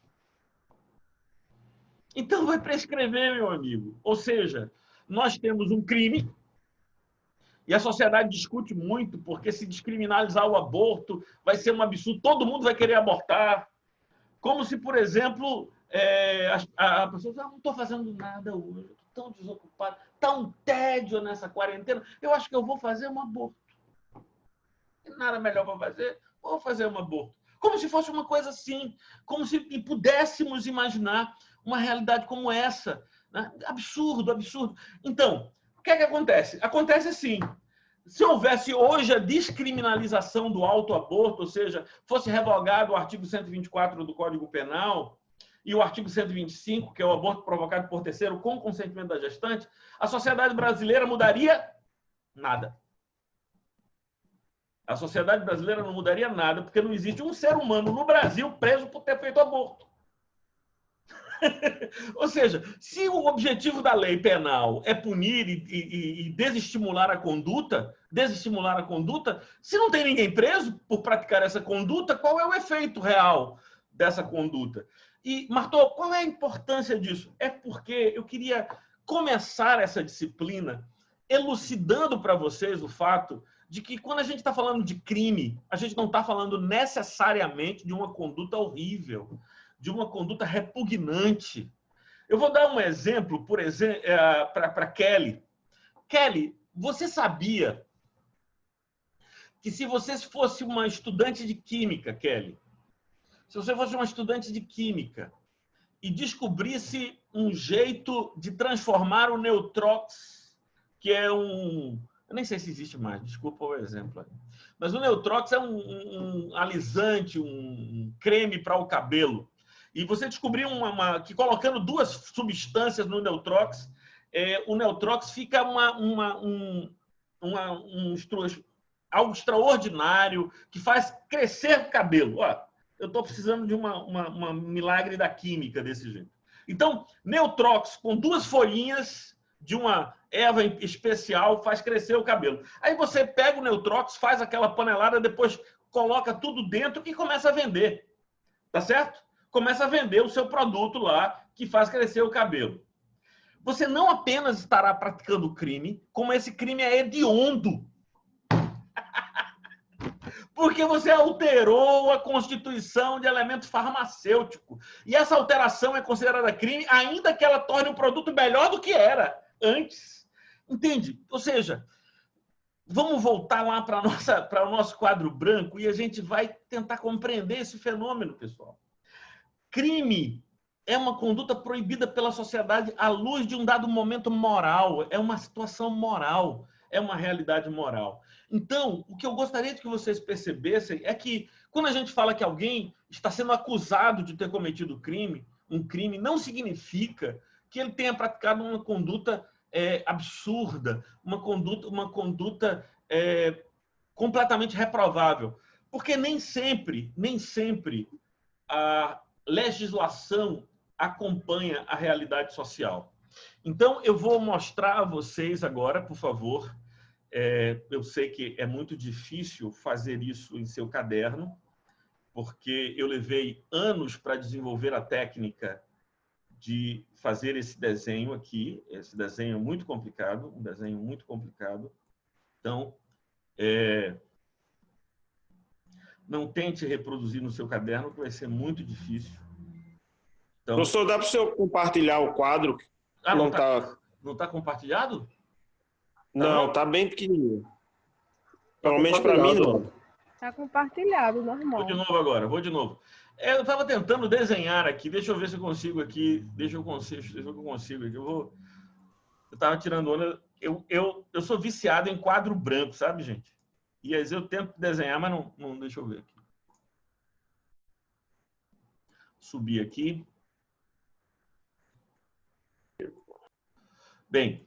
Então vai prescrever, meu amigo. Ou seja, nós temos um crime, e a sociedade discute muito, porque se descriminalizar o aborto vai ser um absurdo, todo mundo vai querer abortar. Como se, por exemplo, a pessoa diz, não estou fazendo nada hoje, estou tão desocupado, está um tédio nessa quarentena, eu acho que eu vou fazer um aborto. Nada melhor para fazer, vou fazer um aborto. Como se fosse uma coisa assim, como se pudéssemos imaginar uma realidade como essa. Né? Absurdo, absurdo. Então, o que é que acontece? Acontece assim, se houvesse hoje a descriminalização do autoaborto, ou seja, fosse revogado o artigo 124 do Código Penal e o artigo 125, que é o aborto provocado por terceiro com consentimento da gestante, a sociedade brasileira mudaria nada. A sociedade brasileira não mudaria nada, porque não existe um ser humano no Brasil preso por ter feito aborto. Ou seja, se o objetivo da lei penal é punir e desestimular a conduta, se não tem ninguém preso por praticar essa conduta, qual é o efeito real dessa conduta? E, Martô, qual é a importância disso? É porque eu queria começar essa disciplina elucidando para vocês o fato de que quando a gente está falando de crime, a gente não está falando necessariamente de uma conduta horrível, de uma conduta repugnante. Eu vou dar um exemplo, por exemplo, para Kelly. Kelly, você sabia que se você fosse uma estudante de química, Kelly, se você fosse uma estudante de química e descobrisse um jeito de transformar o Neutrox, que é um... Eu nem sei se existe mais, desculpa o exemplo aí. Mas o Neutrox é um alisante, um creme para o cabelo. E você descobriu que colocando duas substâncias no Neutrox, o Neutrox fica algo extraordinário que faz crescer o cabelo. Ó, eu estou precisando de um milagre da química desse jeito. Então, Neutrox com duas folhinhas de uma erva especial faz crescer o cabelo. Aí você pega o Neutrox, faz aquela panelada, depois coloca tudo dentro e começa a vender. Tá certo? Começa a vender o seu produto lá que faz crescer o cabelo. Você não apenas estará praticando crime, como esse crime é hediondo. Porque você alterou a constituição de elemento farmacêutico. E essa alteração é considerada crime, ainda que ela torne o produto melhor do que era antes. Entende? Ou seja, vamos voltar lá para o nosso quadro branco e a gente vai tentar compreender esse fenômeno, pessoal. Crime é uma conduta proibida pela sociedade à luz de um dado momento moral, é uma situação moral, é uma realidade moral. Então, o que eu gostaria de que vocês percebessem é que, quando a gente fala que alguém está sendo acusado de ter cometido um crime não significa que ele tenha praticado uma conduta absurda, uma conduta completamente reprovável. Porque nem sempre a legislação acompanha a realidade social. Então, eu vou mostrar a vocês agora, por favor. Eu sei que é muito difícil fazer isso em seu caderno, porque eu levei anos para desenvolver a técnica de fazer esse desenho aqui. Esse desenho é muito complicado, um desenho muito complicado. Então, não tente reproduzir no seu caderno, que vai ser muito difícil. Então, professor, dá para o senhor compartilhar o quadro? Não está compartilhado? Não, está bem pequenininho. Pelo menos para mim, não. Está compartilhado, normal. Vou de novo agora, vou de novo. Eu estava tentando desenhar aqui, deixa eu ver se eu consigo aqui. Deixa eu consigo aqui. Eu estava tirando onda. Eu sou viciado em quadro branco, sabe, gente? E às vezes eu tento desenhar, mas não deixa eu ver aqui. Subir aqui. Bem,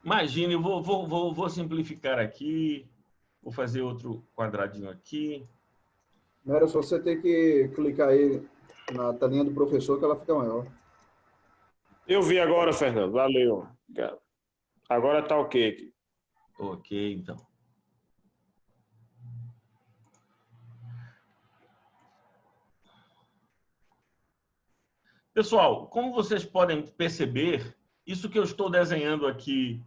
imagine, eu vou simplificar aqui, vou fazer outro quadradinho aqui. Mera, só você tem que clicar aí na telinha do professor que ela fica maior. Eu vi agora, Fernando. Valeu. Agora tá ok aqui. Ok, então. Pessoal, como vocês podem perceber, isso que eu estou desenhando aqui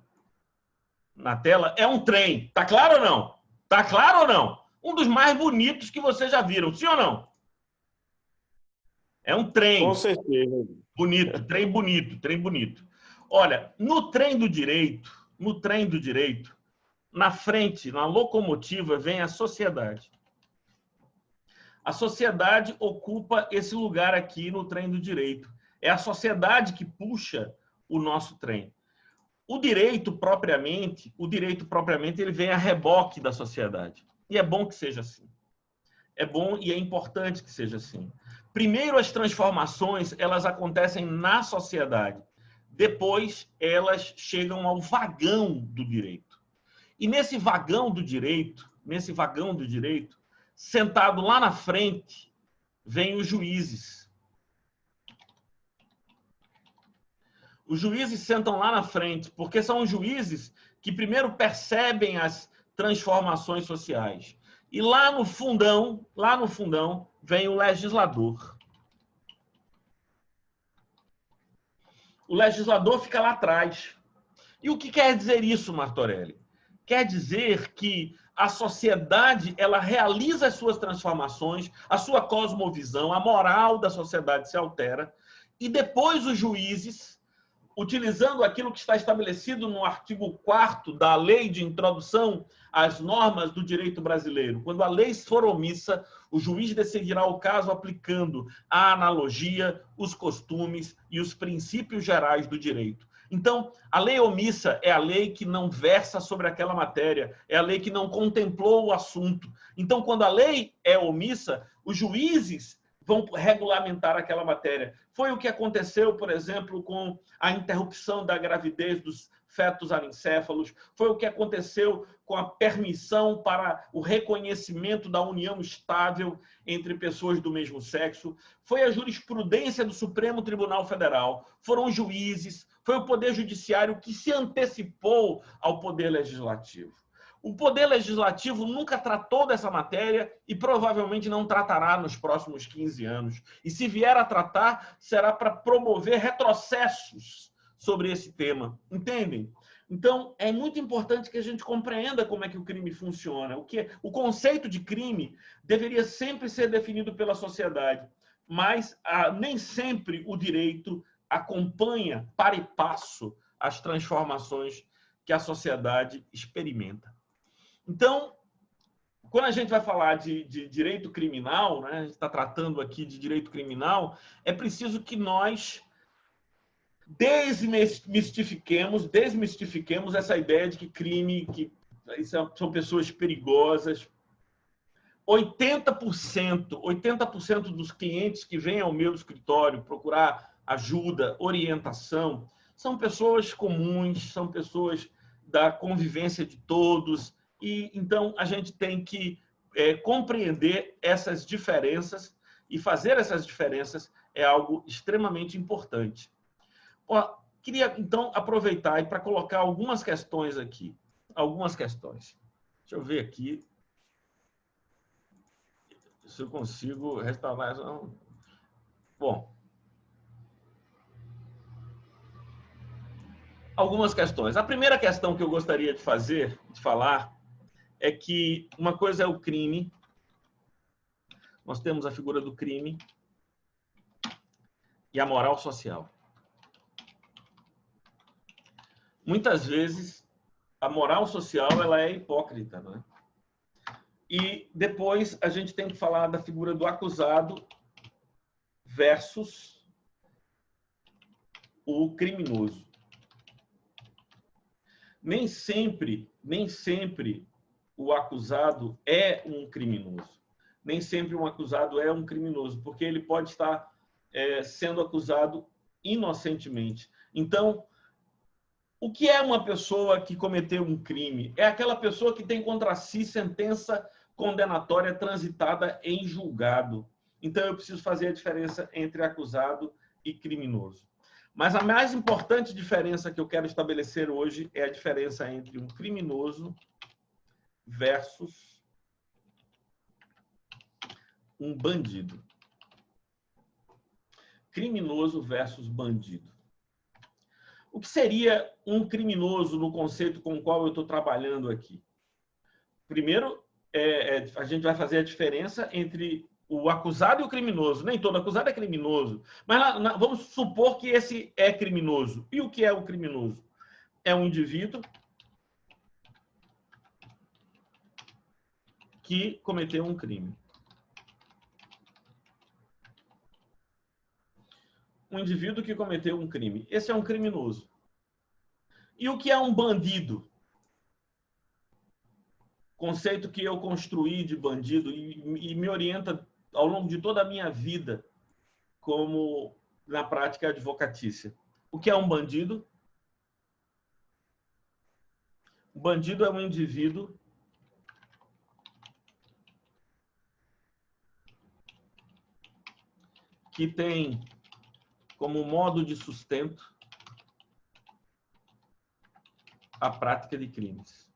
na tela é um trem. Tá claro ou não? Tá claro ou não? Um dos mais bonitos que vocês já viram, sim ou não? É um trem. Com certeza. Bonito, trem bonito, trem bonito. Olha, no trem do direito, na frente, na locomotiva, vem a sociedade. A sociedade ocupa esse lugar aqui no trem do direito. É a sociedade que puxa o nosso trem. O direito propriamente, ele vem a reboque da sociedade. E é bom que seja assim. É bom e é importante que seja assim. Primeiro, as transformações, elas acontecem na sociedade. Depois, elas chegam ao vagão do direito. E nesse vagão do direito, sentado lá na frente, vêm os juízes. Os juízes sentam lá na frente, porque são os juízes que primeiro percebem as transformações sociais. E lá no fundão, vem o legislador. O legislador fica lá atrás. E o que quer dizer isso, Martorelli? Quer dizer que a sociedade, ela realiza as suas transformações, a sua cosmovisão, a moral da sociedade se altera, e depois os juízes, utilizando aquilo que está estabelecido no artigo 4º da Lei de Introdução às Normas do Direito Brasileiro, quando a lei for omissa, o juiz decidirá o caso aplicando a analogia, os costumes e os princípios gerais do direito. Então, a lei omissa é a lei que não versa sobre aquela matéria, é a lei que não contemplou o assunto. Então, quando a lei é omissa, os juízes vão regulamentar aquela matéria. Foi o que aconteceu, por exemplo, com a interrupção da gravidez dos fetos anencéfalos, foi o que aconteceu com a permissão para o reconhecimento da união estável entre pessoas do mesmo sexo, foi a jurisprudência do Supremo Tribunal Federal, foram os juízes, foi o Poder Judiciário que se antecipou ao Poder Legislativo. O Poder Legislativo nunca tratou dessa matéria e provavelmente não tratará nos próximos 15 anos. E se vier a tratar, será para promover retrocessos sobre esse tema. Entendem? Então, é muito importante que a gente compreenda como é que o crime funciona. O conceito de crime deveria sempre ser definido pela sociedade, mas nem sempre o direito acompanha para e passo as transformações que a sociedade experimenta. Então, quando a gente vai falar de direito criminal, né, a gente está tratando aqui de direito criminal, é preciso que nós desmistifiquemos essa ideia de que crime, que são pessoas perigosas. 80% dos clientes que vêm ao meu escritório procurar ajuda, orientação, são pessoas comuns, são pessoas da convivência de todos. E então a gente tem que compreender essas diferenças, e fazer essas diferenças é algo extremamente importante. Queria então aproveitar para colocar algumas questões aqui. Algumas questões. Deixa eu ver aqui se eu consigo restaurar. Bom, algumas questões. A primeira questão que eu gostaria de falar, é que uma coisa é o crime, nós temos a figura do crime e a moral social. Muitas vezes, a moral social ela é hipócrita, não é? E depois a gente tem que falar da figura do acusado versus o criminoso. Nem sempre o acusado é um criminoso. Nem sempre um acusado é um criminoso, porque ele pode estar sendo acusado inocentemente. Então, o que é uma pessoa que cometeu um crime? É aquela pessoa que tem contra si sentença condenatória transitada em julgado. Então, eu preciso fazer a diferença entre acusado e criminoso. Mas a mais importante diferença que eu quero estabelecer hoje é a diferença entre um criminoso versus um bandido. Criminoso versus bandido. O que seria um criminoso no conceito com o qual eu estou trabalhando aqui? Primeiro, a gente vai fazer a diferença entre o acusado e o criminoso. Nem todo acusado é criminoso. Mas vamos supor que esse é criminoso. E o que é o criminoso? É um indivíduo que cometeu um crime. Um indivíduo que cometeu um crime. Esse é um criminoso. E o que é um bandido? Conceito que eu construí de bandido e me orienta ao longo de toda a minha vida como na prática advocatícia. O que é um bandido? O bandido é um indivíduo que tem como modo de sustento a prática de crimes.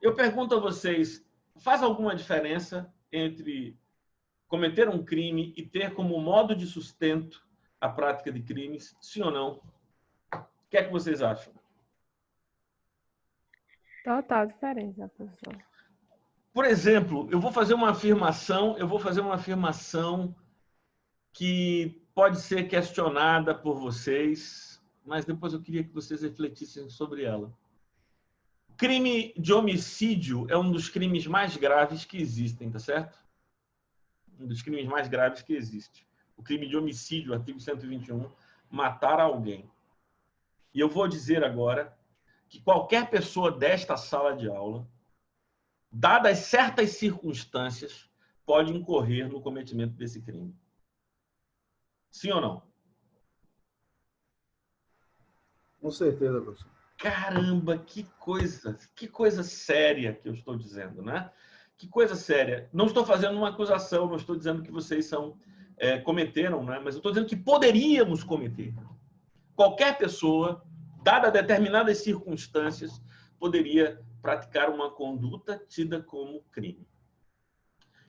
Eu pergunto a vocês, faz alguma diferença entre cometer um crime e ter como modo de sustento a prática de crimes? Sim ou não? O que é que vocês acham? Total diferença, professor. Por exemplo, eu vou fazer uma afirmação que pode ser questionada por vocês, mas depois eu queria que vocês refletissem sobre ela. Crime de homicídio é um dos crimes mais graves que existem, tá certo? Um dos crimes mais graves que existe. O crime de homicídio, artigo 121, matar alguém. E eu vou dizer agora que qualquer pessoa desta sala de aula, dadas certas circunstâncias, pode incorrer no cometimento desse crime. Sim ou não? Com certeza, professor. Caramba, que coisa séria que eu estou dizendo, né? Que coisa séria. Não estou fazendo uma acusação, não estou dizendo que vocês cometeram, né? Mas eu estou dizendo que poderíamos cometer. Qualquer pessoa, dada determinadas circunstâncias, poderia praticar uma conduta tida como crime.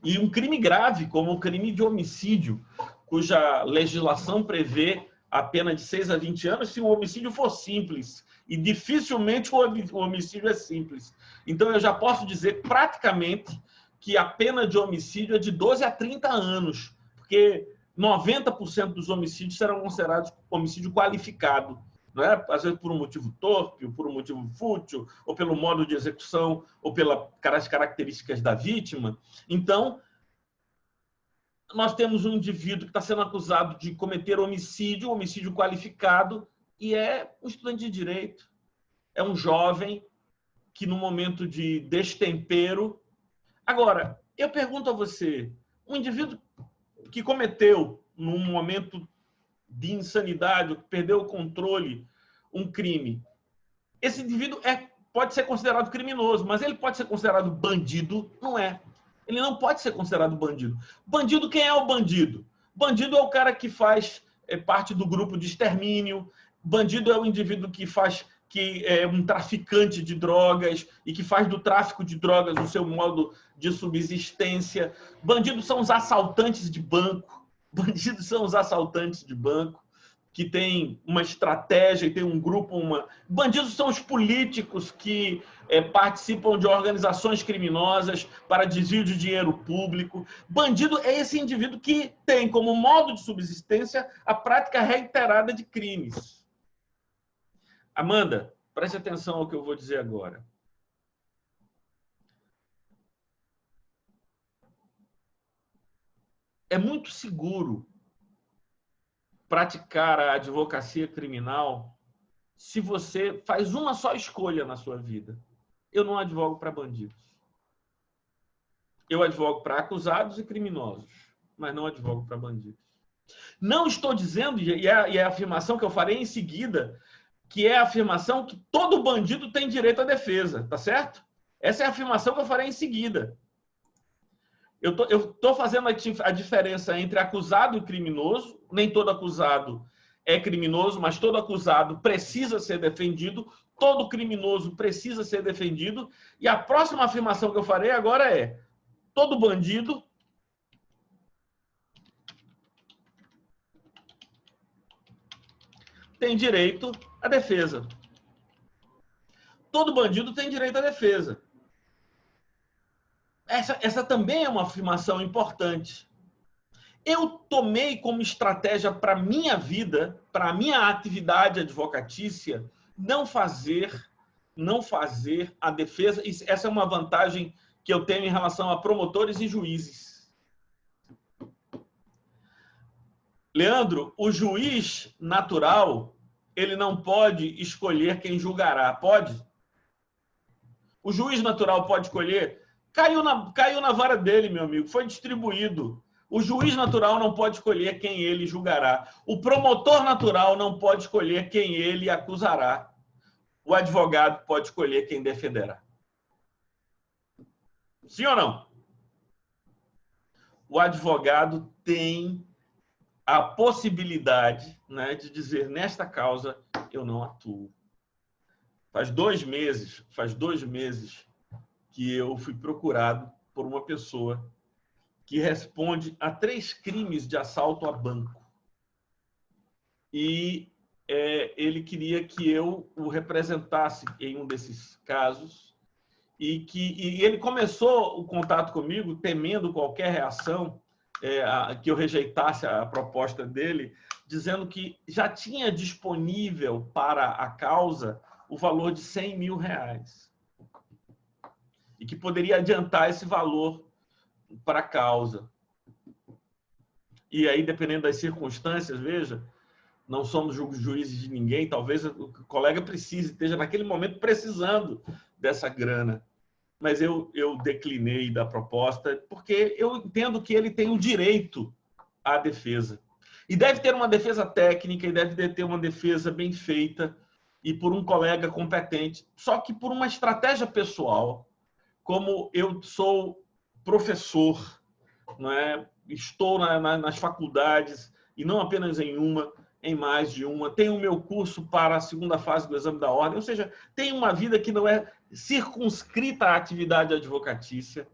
E um crime grave, como o crime de homicídio, cuja legislação prevê a pena de 6 a 20 anos se o homicídio for simples. E dificilmente o homicídio é simples. Então, eu já posso dizer praticamente que a pena de homicídio é de 12 a 30 anos, porque 90% dos homicídios serão considerados homicídio qualificado, não é? Às vezes por um motivo torpe, ou por um motivo fútil, ou pelo modo de execução, ou pelas características da vítima. Então, nós temos um indivíduo que está sendo acusado de cometer homicídio qualificado, e é um estudante de direito. É um jovem que, no momento de destempero... Agora, eu pergunto a você, um indivíduo que cometeu, num momento de insanidade, que perdeu o controle, um crime, esse indivíduo pode ser considerado criminoso, mas ele pode ser considerado bandido? Não é. Ele não pode ser considerado bandido. Bandido, quem é o bandido? Bandido é o cara que faz parte do grupo de extermínio. Bandido é o indivíduo que é um traficante de drogas e que faz do tráfico de drogas o seu modo de subsistência. Bandidos são os assaltantes de banco. Bandidos são os assaltantes de banco que têm uma estratégia e tem um grupo... Bandidos são os políticos que participam de organizações criminosas para desvio de dinheiro público. Bandido é esse indivíduo que tem como modo de subsistência a prática reiterada de crimes. Amanda, preste atenção ao que eu vou dizer agora. É muito seguro praticar a advocacia criminal se você faz uma só escolha na sua vida. Eu não advogo para bandidos. Eu advogo para acusados e criminosos. mas não advogo para bandidos. Não estou dizendo, e é a afirmação que eu farei em seguida, que é a afirmação que todo bandido tem direito à defesa, tá certo? Essa é a afirmação que eu farei em seguida. Eu estou fazendo a diferença entre acusado e criminoso. Nem todo acusado é criminoso, mas todo acusado precisa ser defendido, todo criminoso precisa ser defendido. E a próxima afirmação que eu farei agora é: todo bandido tem direito à defesa. Todo bandido tem direito à defesa. Essa também é uma afirmação importante. Eu tomei como estratégia para a minha vida, para a minha atividade advocatícia, não fazer a defesa. Essa é uma vantagem que eu tenho em relação a promotores e juízes. Leandro, o juiz natural, ele não pode escolher quem julgará, pode? O juiz natural pode escolher? Caiu na vara dele, meu amigo, foi distribuído. O juiz natural não pode escolher quem ele julgará. O promotor natural não pode escolher quem ele acusará. O advogado pode escolher quem defenderá. Sim ou não? O advogado tem a possibilidade, né, de dizer: nesta causa eu não atuo. Faz 2 meses que eu fui procurado por uma pessoa que responde a 3 crimes de assalto a banco. E ele queria que eu o representasse em um desses casos. E ele começou o contato comigo temendo qualquer reação, que eu rejeitasse a proposta dele, dizendo que já tinha disponível para a causa o valor de R$100 mil. E que poderia adiantar esse valor para a causa. E aí, dependendo das circunstâncias, veja, não somos juízes de ninguém, talvez o colega esteja naquele momento precisando dessa grana. Mas eu declinei da proposta, porque eu entendo que ele tem o direito à defesa. E deve ter uma defesa técnica, e deve ter uma defesa bem feita, e por um colega competente. Só que por uma estratégia pessoal, como eu sou professor, não é? Estou nas faculdades, e não apenas em uma, em mais de uma, tenho o meu curso para a segunda fase do exame da ordem, ou seja, tenho uma vida que não é circunscrita à atividade advocatícia.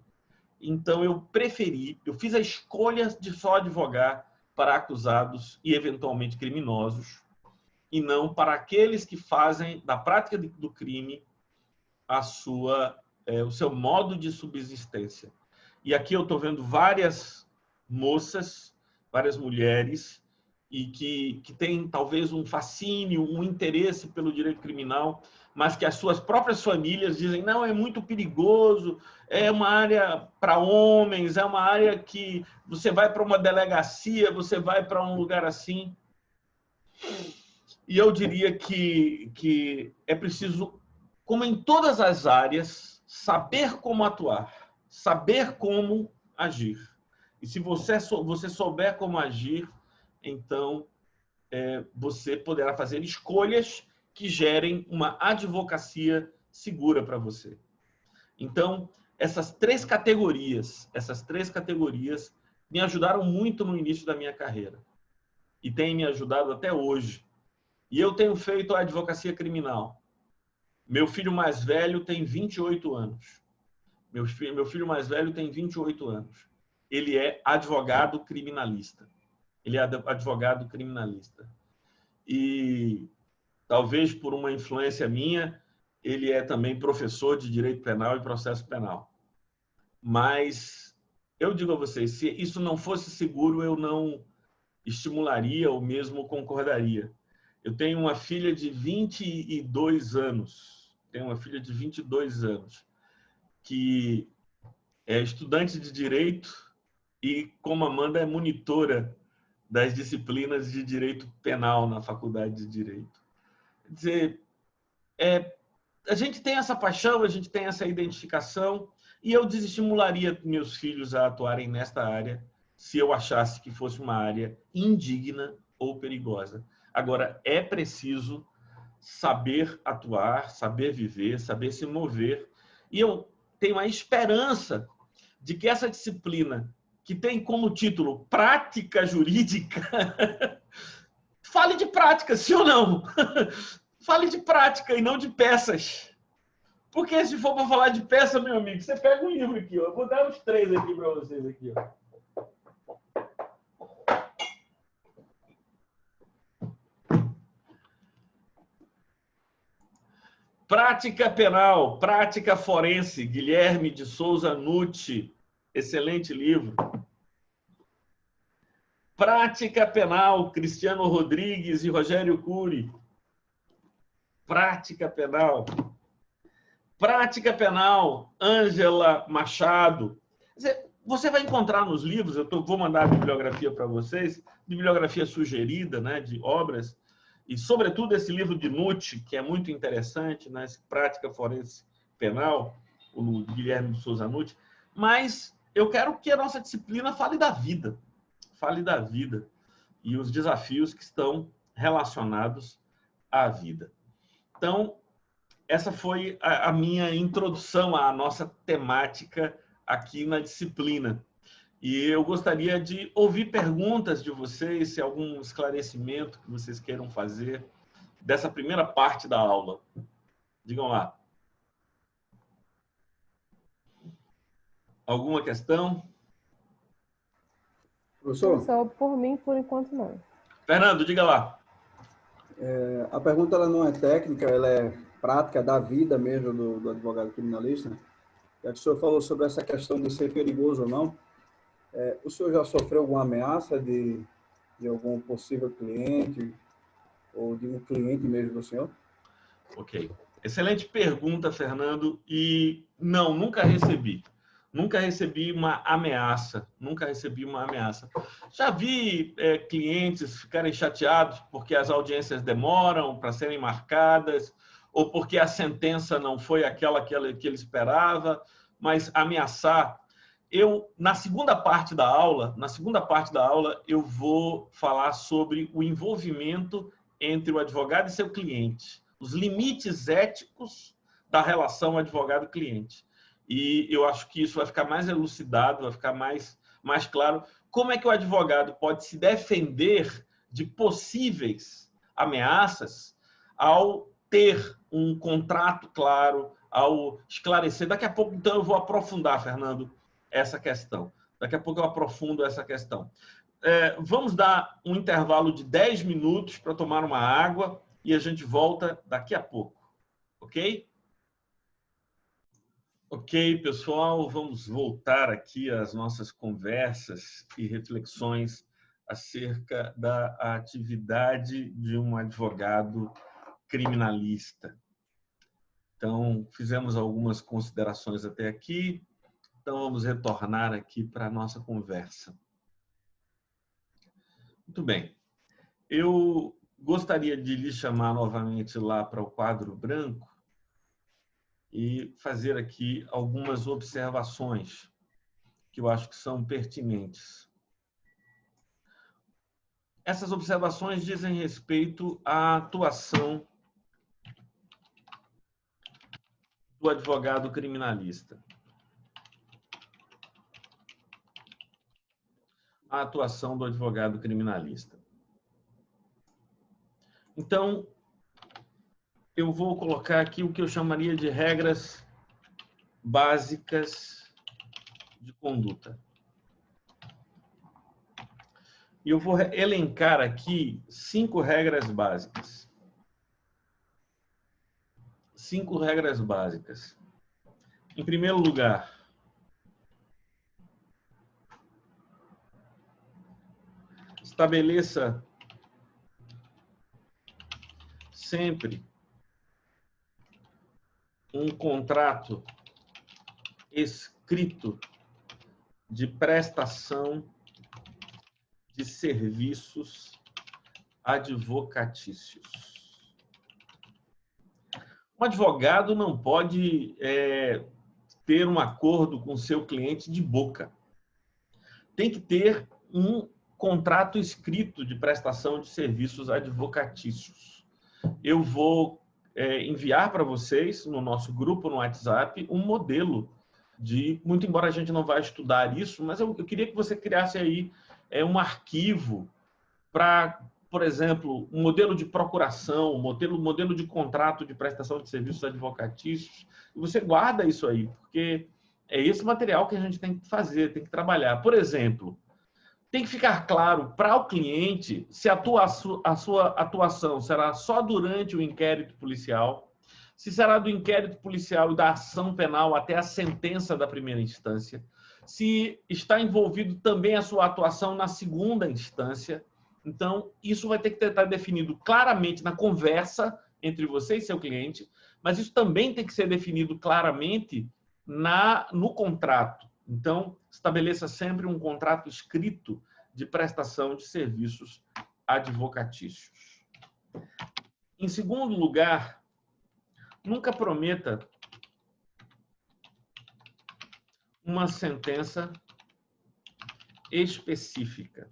Então eu fiz a escolha de só advogar para acusados e eventualmente criminosos, e não para aqueles que fazem da prática do crime o seu modo de subsistência. E aqui eu estou vendo várias moças, várias mulheres, e que têm talvez um fascínio, um interesse pelo direito criminal, mas que as suas próprias famílias dizem: não, é muito perigoso, é uma área para homens, é uma área que você vai para uma delegacia, você vai para um lugar assim. E eu diria que é preciso, como em todas as áreas, saber como atuar, saber como agir. E se você souber como agir, então você poderá fazer escolhas que gerem uma advocacia segura para você. Então, essas três categorias me ajudaram muito no início da minha carreira e têm me ajudado até hoje. E eu tenho feito a advocacia criminal. Meu filho mais velho tem 28 anos. Meu filho mais velho tem 28 anos. Ele é advogado criminalista. E talvez por uma influência minha, ele é também professor de direito penal e processo penal. Mas eu digo a vocês, se isso não fosse seguro, eu não estimularia ou mesmo concordaria. Eu tenho uma filha de 22 anos. Que é estudante de direito e, como Amanda, é monitora das disciplinas de direito penal na faculdade de direito. Quer dizer, a gente tem essa paixão, a gente tem essa identificação, e eu desestimularia meus filhos a atuarem nesta área se eu achasse que fosse uma área indigna ou perigosa. Agora, é preciso saber atuar, saber viver, saber se mover. E eu tenho a esperança de que essa disciplina, que tem como título Prática Jurídica, fale de prática, sim ou não? Fale de prática e não de peças. Porque se for para falar de peça, meu amigo, você pega um livro aqui, ó. Eu vou dar uns 3 aqui para vocês aqui, ó. Prática Penal, Prática Forense, Guilherme de Souza Nucci. Excelente livro. Prática Penal, Cristiano Rodrigues e Rogério Cury. Prática Penal. Prática Penal, Ângela Machado. Você vai encontrar nos livros, vou mandar a bibliografia para vocês, bibliografia sugerida, né, de obras, e, sobretudo, esse livro de Nucci, que é muito interessante, né, Prática Forense Penal, o Guilherme de Souza Nucci. Mas eu quero que a nossa disciplina fale da vida e os desafios que estão relacionados à vida. Então, essa foi a minha introdução à nossa temática aqui na disciplina. E eu gostaria de ouvir perguntas de vocês, se algum esclarecimento que vocês queiram fazer dessa primeira parte da aula. Digam lá. Alguma questão? Professor? Só por mim, por enquanto, não. Fernando, diga lá. A pergunta ela não é técnica, ela é prática da vida mesmo do advogado criminalista. Já que o senhor falou sobre essa questão de ser perigoso ou não, o senhor já sofreu alguma ameaça de algum possível cliente ou de um cliente mesmo do senhor? Ok. Excelente pergunta, Fernando. E não, nunca recebi. Nunca recebi uma ameaça. Nunca recebi uma ameaça. Já vi clientes ficarem chateados porque as audiências demoram para serem marcadas ou porque a sentença não foi aquela que ele esperava, mas ameaçar. Na segunda parte da aula, eu vou falar sobre o envolvimento entre o advogado e seu cliente, os limites éticos da relação advogado-cliente. E eu acho que isso vai ficar mais elucidado, vai ficar mais claro como é que o advogado pode se defender de possíveis ameaças ao ter um contrato claro, ao esclarecer. Daqui a pouco, então, eu vou aprofundar, Fernando, essa questão. Daqui a pouco eu aprofundo essa questão. Vamos dar um intervalo de 10 minutos para tomar uma água e a gente volta daqui a pouco. Ok? Ok, pessoal, vamos voltar aqui às nossas conversas e reflexões acerca da atividade de um advogado criminalista. Então, fizemos algumas considerações até aqui. Então, vamos retornar aqui para a nossa conversa. Muito bem. Eu gostaria de lhe chamar novamente lá para o quadro branco e fazer aqui algumas observações que eu acho que são pertinentes. Essas observações dizem respeito à atuação do advogado criminalista. A atuação do advogado criminalista. Então, eu vou colocar aqui o que eu chamaria de regras básicas de conduta. E eu vou elencar aqui 5 regras básicas. 5 regras básicas. Em primeiro lugar, estabeleça sempre um contrato escrito de prestação de serviços advocatícios. Um advogado não pode ter um acordo com seu cliente de boca. tem que ter um contrato escrito de prestação de serviços advocatícios. Eu vou enviar para vocês, no nosso grupo no WhatsApp, um modelo muito embora a gente não vá estudar isso, mas eu queria que você criasse aí um arquivo para, por exemplo, um modelo de procuração, um modelo de contrato de prestação de serviços advocatícios, e você guarda isso aí, porque é esse material que a gente tem que fazer, tem que trabalhar. Por exemplo, tem que ficar claro para o cliente se a sua atuação será só durante o inquérito policial, se será do inquérito policial e da ação penal até a sentença da primeira instância, se está envolvido também a sua atuação na segunda instância. Então, isso vai ter que estar definido claramente na conversa entre você e seu cliente, mas isso também tem que ser definido claramente no contrato. Então, estabeleça sempre um contrato escrito de prestação de serviços advocatícios. Em segundo lugar, nunca prometa uma sentença específica.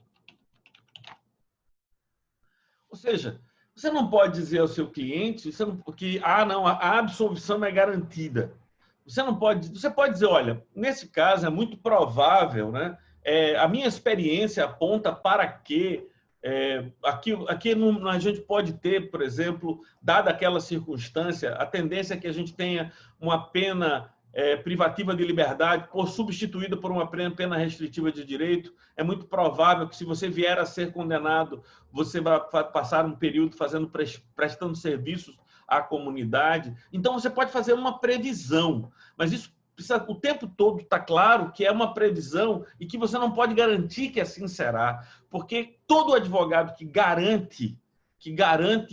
Ou seja, você não pode dizer ao seu cliente que não, a absolvição é garantida. Você pode dizer, olha, nesse caso é muito provável, né? A minha experiência aponta para que aqui a gente pode ter, por exemplo, dada aquela circunstância, a tendência é que a gente tenha uma pena privativa de liberdade substituída por uma pena restritiva de direito. É muito provável que, se você vier a ser condenado, você vai passar um período prestando serviços à comunidade. Então, você pode fazer uma previsão, mas isso precisa, o tempo todo está claro que é uma previsão e que você não pode garantir que assim será, porque todo advogado que garante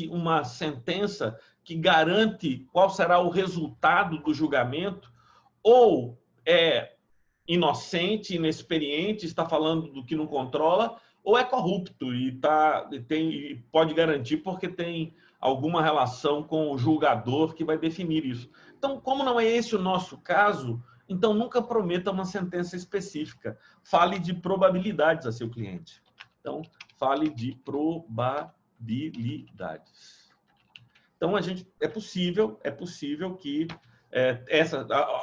uma sentença, que garante qual será o resultado do julgamento, ou é inocente, inexperiente, está falando do que não controla, ou é corrupto e pode garantir porque tem alguma relação com o julgador que vai definir isso. Então, como não é esse o nosso caso, então nunca prometa uma sentença específica. Fale de probabilidades a seu cliente. Então, fale de probabilidades. Então, é possível que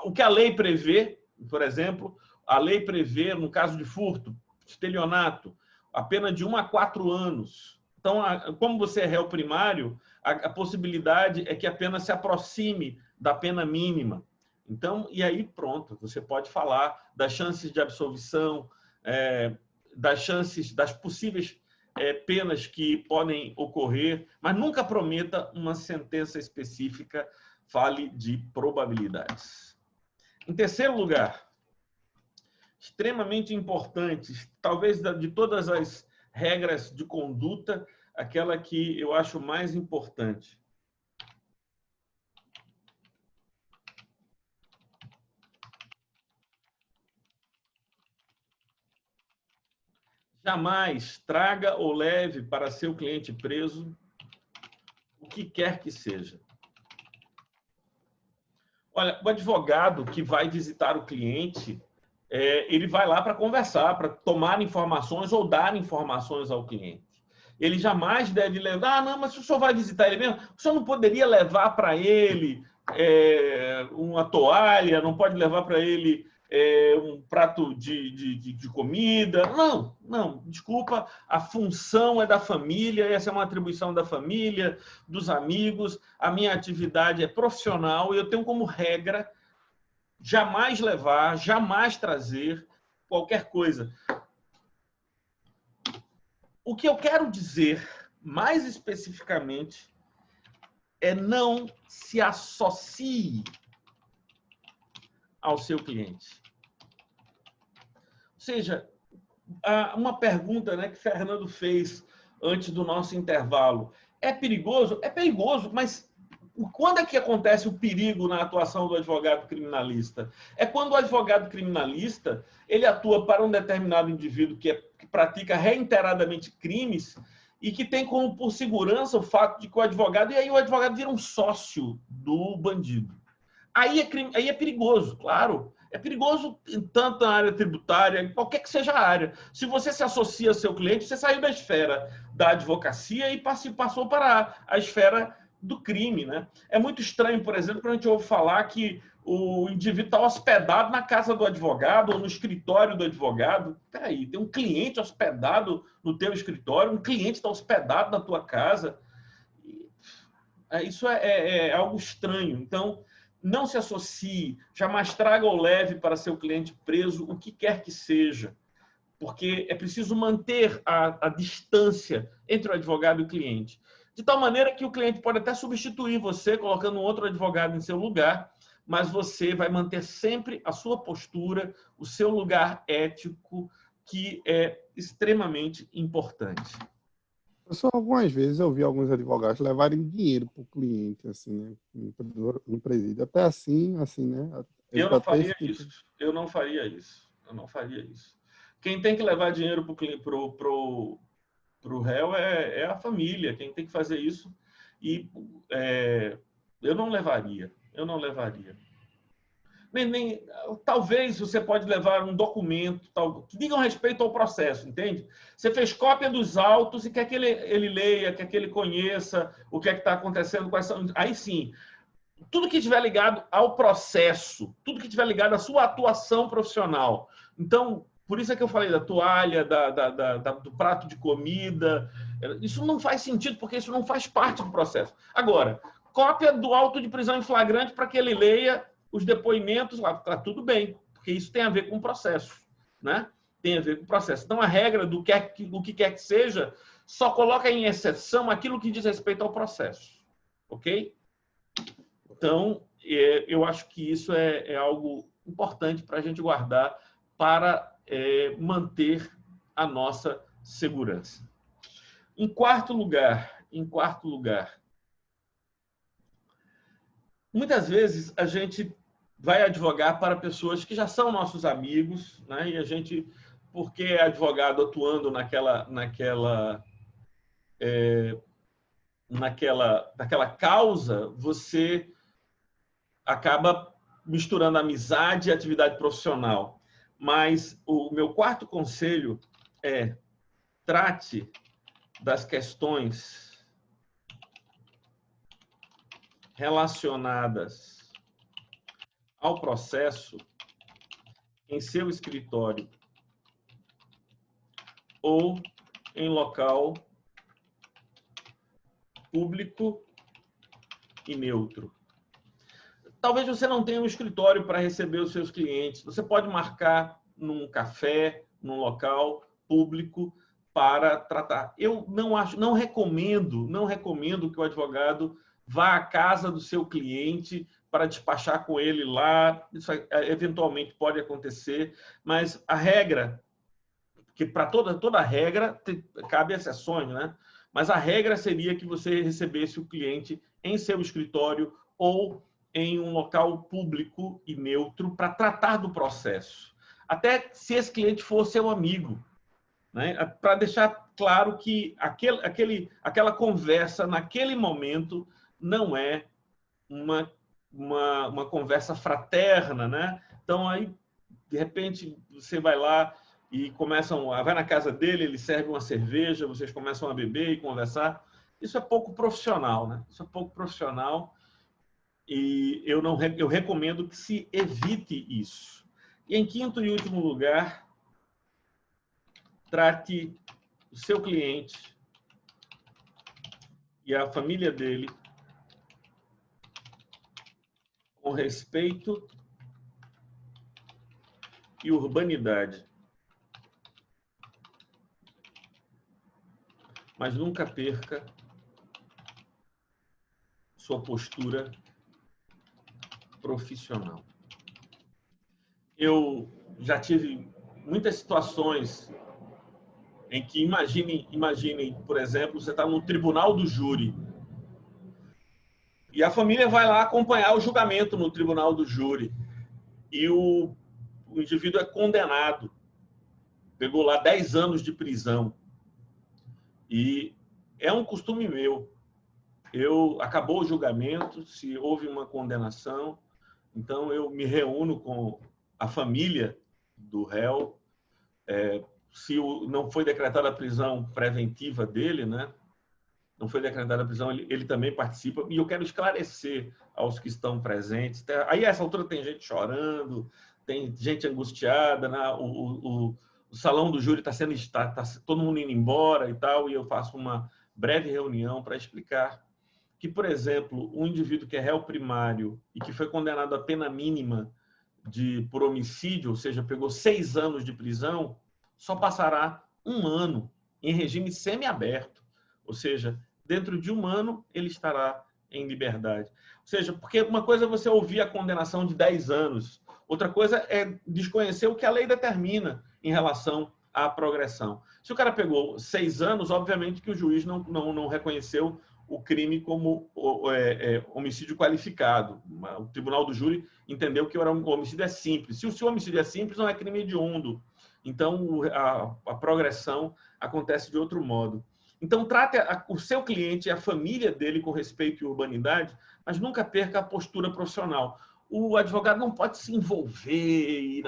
o que a lei prevê, por exemplo, a lei prevê, no caso de furto, estelionato, a pena de 1 a 4 anos. Então, como você é réu primário, a possibilidade é que a pena se aproxime da pena mínima. Então, e aí pronto, você pode falar das chances de absolvição, das possíveis penas que podem ocorrer, mas nunca prometa uma sentença específica, fale de probabilidades. Em terceiro lugar, extremamente importante, talvez de todas as regras de conduta, aquela que eu acho mais importante. Jamais traga ou leve para seu cliente preso o que quer que seja. Olha, o advogado que vai visitar o cliente, ele vai lá para conversar, para tomar informações ou dar informações ao cliente. Ele jamais deve levar, não, mas se o senhor vai visitar ele mesmo, o senhor não poderia levar para ele uma toalha, não pode levar para ele um prato de comida. Não, desculpa, a função é da família, essa é uma atribuição da família, dos amigos, a minha atividade é profissional e eu tenho como regra jamais levar, jamais trazer qualquer coisa. O que eu quero dizer, mais especificamente, é não se associe ao seu cliente. Ou seja, uma pergunta, né, que Fernando fez antes do nosso intervalo. É perigoso? É perigoso, mas quando é que acontece o perigo na atuação do advogado criminalista? É quando o advogado criminalista ele atua para um determinado indivíduo que pratica reiteradamente crimes e que tem como por segurança o fato de que o advogado vira um sócio do bandido. Aí é perigoso, claro. É perigoso tanto na área tributária, qualquer que seja a área. Se você se associa ao seu cliente, você saiu da esfera da advocacia e passou para a esfera do crime, né? É muito estranho, por exemplo, quando a gente ouve falar que o indivíduo está hospedado na casa do advogado ou no escritório do advogado. Peraí, tem um cliente hospedado no teu escritório, um cliente está hospedado na tua casa. Isso é algo estranho. Então, não se associe, jamais traga ou leve para seu cliente preso o que quer que seja, porque é preciso manter a distância entre o advogado e o cliente. De tal maneira que o cliente pode até substituir você, colocando um outro advogado em seu lugar, mas você vai manter sempre a sua postura, o seu lugar ético, que é extremamente importante. Só algumas vezes eu vi alguns advogados levarem dinheiro para o cliente, assim, né, no presídio. Até assim, né? Eu não faria isso. Eu não faria isso. Eu não faria isso. Quem tem que levar dinheiro para o réu é a família. Quem tem que fazer isso. E eu não levaria. Eu não levaria. Talvez você pode levar um documento que diga respeito ao processo, entende? Você fez cópia dos autos e quer que ele leia, quer que ele conheça o que é que está acontecendo. Aí sim, tudo que estiver ligado ao processo, tudo que estiver ligado à sua atuação profissional. Então, por isso é que eu falei da toalha, do prato de comida. Isso não faz sentido, porque isso não faz parte do processo. Agora, cópia do auto de prisão em flagrante para que ele leia os depoimentos, lá está tudo bem, porque isso tem a ver com o processo, né? Tem a ver com o processo. Então, a regra do que quer que seja só coloca em exceção aquilo que diz respeito ao processo, ok? Então, eu acho que isso é algo importante para a gente guardar para manter a nossa segurança. Em quarto lugar, muitas vezes a gente vai advogar para pessoas que já são nossos amigos, né? E a gente, porque é advogado atuando naquela causa, você acaba misturando amizade e atividade profissional. Mas o meu quarto conselho é: trate das questões relacionadas ao processo em seu escritório ou em local público e neutro. Talvez você não tenha um escritório para receber os seus clientes. Você pode marcar num café, num local público para tratar. Eu não recomendo que o advogado vá à casa do seu cliente para despachar com ele lá. Isso eventualmente pode acontecer, mas a regra, que para toda regra cabe exceções, né? Mas a regra seria que você recebesse o cliente em seu escritório ou em um local público e neutro para tratar do processo. Até se esse cliente for seu amigo, né? Para deixar claro que aquela conversa naquele momento não é uma conversa fraterna, né? Então, aí, de repente, você vai lá e vai na casa dele, ele serve uma cerveja, vocês começam a beber e conversar. Isso é pouco profissional, né? Isso é pouco profissional e eu recomendo que se evite isso. E, em quinto e último lugar, trate o seu cliente e a família dele com respeito e urbanidade. Mas nunca perca sua postura profissional. Eu já tive muitas situações em que, imaginem, por exemplo, você está no tribunal do júri e a família vai lá acompanhar o julgamento no tribunal do júri e o indivíduo é condenado, pegou lá 10 anos de prisão. E é um costume meu. Acabou o julgamento, se houve uma condenação, então eu me reúno com a família do réu, se não foi decretada a prisão preventiva dele, né? Não foi decretada a prisão, ele também participa. E eu quero esclarecer aos que estão presentes. Aí, a essa altura, tem gente chorando, tem gente angustiada, né? O salão do júri está todo mundo indo embora e tal, e eu faço uma breve reunião para explicar que, por exemplo, um indivíduo que é réu primário e que foi condenado à pena mínima por homicídio, ou seja, pegou 6 anos de prisão, só passará 1 ano em regime semiaberto. Ou seja, dentro de 1 ano, ele estará em liberdade. Ou seja, porque uma coisa é você ouvir a condenação de 10 anos, outra coisa é desconhecer o que a lei determina em relação à progressão. Se o cara pegou 6 anos, obviamente que o juiz não reconheceu o crime como homicídio qualificado. O tribunal do júri entendeu que o homicídio é simples. Se o homicídio é simples, não é crime hediondo. Então, a progressão acontece de outro modo. Então, trate o seu cliente e a família dele com respeito e urbanidade, mas nunca perca a postura profissional. O advogado não pode se envolver e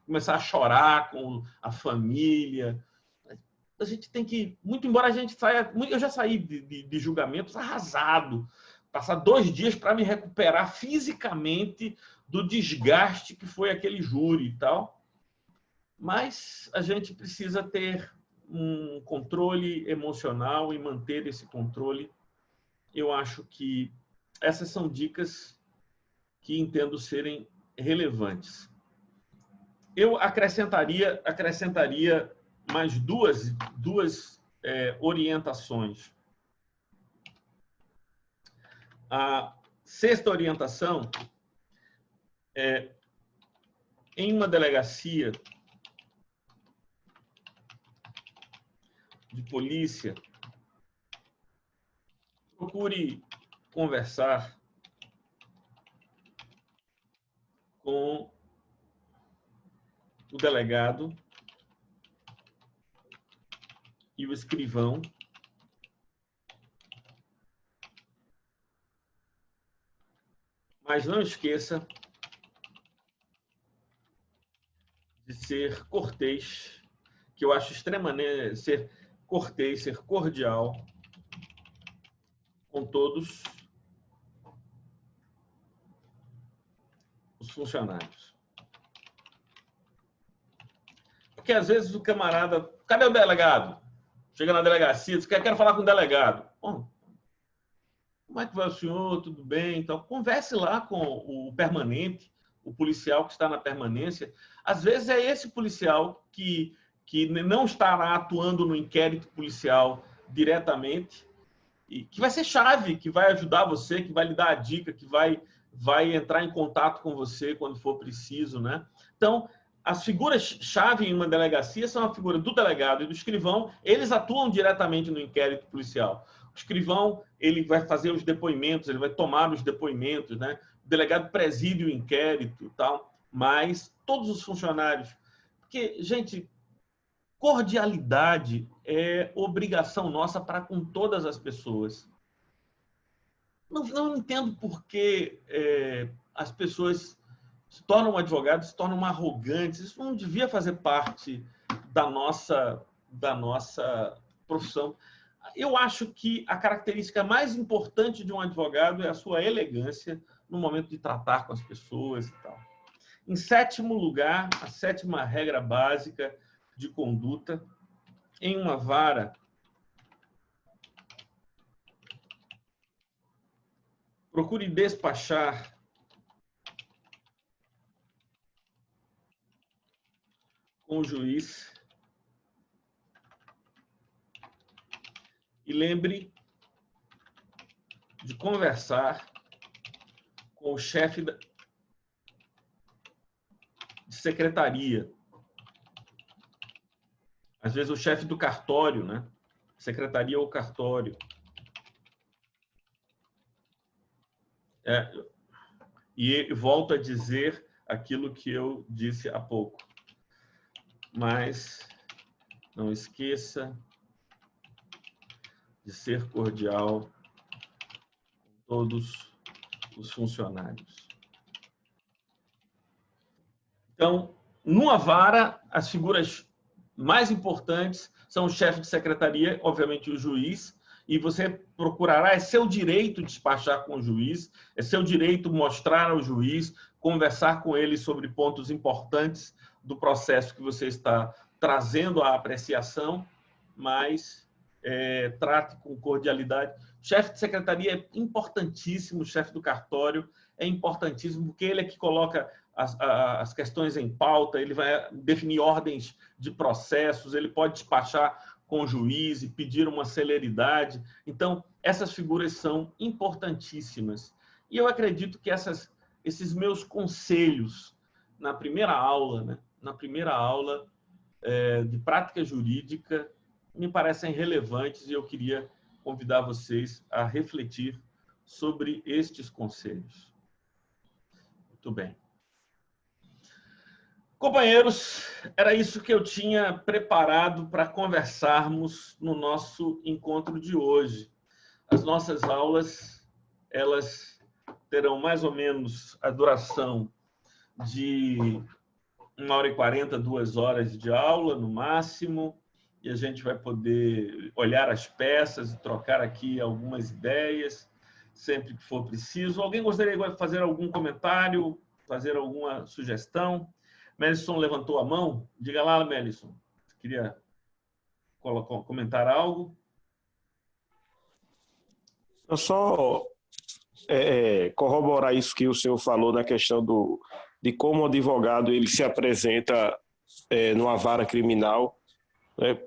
começar a chorar com a família. A gente tem que, muito embora a gente saia... Eu já saí de julgamentos arrasado, passar 2 dias para me recuperar fisicamente do desgaste que foi aquele júri e tal. Mas a gente precisa ter um controle emocional e manter esse controle. Eu acho que essas são dicas que entendo serem relevantes. Eu acrescentaria mais duas orientações. A 6ª orientação é, em uma delegacia de polícia, procure conversar com o delegado e o escrivão, mas não esqueça de ser cortês, que eu acho extremamente ser cortês, ser cordial com todos os funcionários. Porque às vezes o camarada, cadê o delegado? Chega na delegacia, diz que quero falar com o delegado. Bom, como é que vai o senhor? Tudo bem? Então, converse lá com o permanente, o policial que está na permanência. Às vezes é esse policial que não estará atuando no inquérito policial diretamente, e que vai ser chave, que vai ajudar você, que vai lhe dar a dica, que vai entrar em contato com você quando for preciso, né? Então, as figuras-chave em uma delegacia são a figura do delegado e do escrivão. Eles atuam diretamente no inquérito policial. O escrivão, ele vai fazer os depoimentos, ele vai tomar os depoimentos, né? O delegado preside o inquérito e tal, mas todos os funcionários... Porque, gente, cordialidade é obrigação nossa para com todas as pessoas. Não entendo por que as pessoas se tornam advogados, se tornam arrogantes. Isso não devia fazer parte da nossa profissão. Eu acho que a característica mais importante de um advogado é a sua elegância no momento de tratar com as pessoas e tal. Em 7º lugar, a 7ª regra básica de conduta: em uma vara, procure despachar com o juiz e lembre de conversar com o chefe de secretaria. Às vezes o chefe do cartório, né? Secretaria ou cartório. E volto a dizer aquilo que eu disse há pouco. Mas não esqueça de ser cordial com todos os funcionários. Então, numa vara, as figuras mais importantes são o chefe de secretaria, obviamente o juiz, e você procurará, é seu direito despachar com o juiz, é seu direito mostrar ao juiz, conversar com ele sobre pontos importantes do processo que você está trazendo à apreciação, mas trate com cordialidade. O chefe de secretaria é importantíssimo, o chefe do cartório é importantíssimo, porque ele é que coloca as questões em pauta, ele vai definir ordens de processos, ele pode despachar com o juiz e pedir uma celeridade. Então, essas figuras são importantíssimas. E eu acredito que esses meus conselhos na primeira aula, né, de prática jurídica, me parecem relevantes e eu queria convidar vocês a refletir sobre estes conselhos. Muito bem. Companheiros, era isso que eu tinha preparado para conversarmos no nosso encontro de hoje. As nossas aulas, elas terão mais ou menos a duração de 1h40, 2 horas de aula, no máximo, e a gente vai poder olhar as peças e trocar aqui algumas ideias, sempre que for preciso. Alguém gostaria de fazer algum comentário, fazer alguma sugestão? Melison levantou a mão. Diga lá, Melison. Queria comentar algo? Eu só corroborar isso que o senhor falou na questão de como o advogado ele se apresenta numa vara criminal,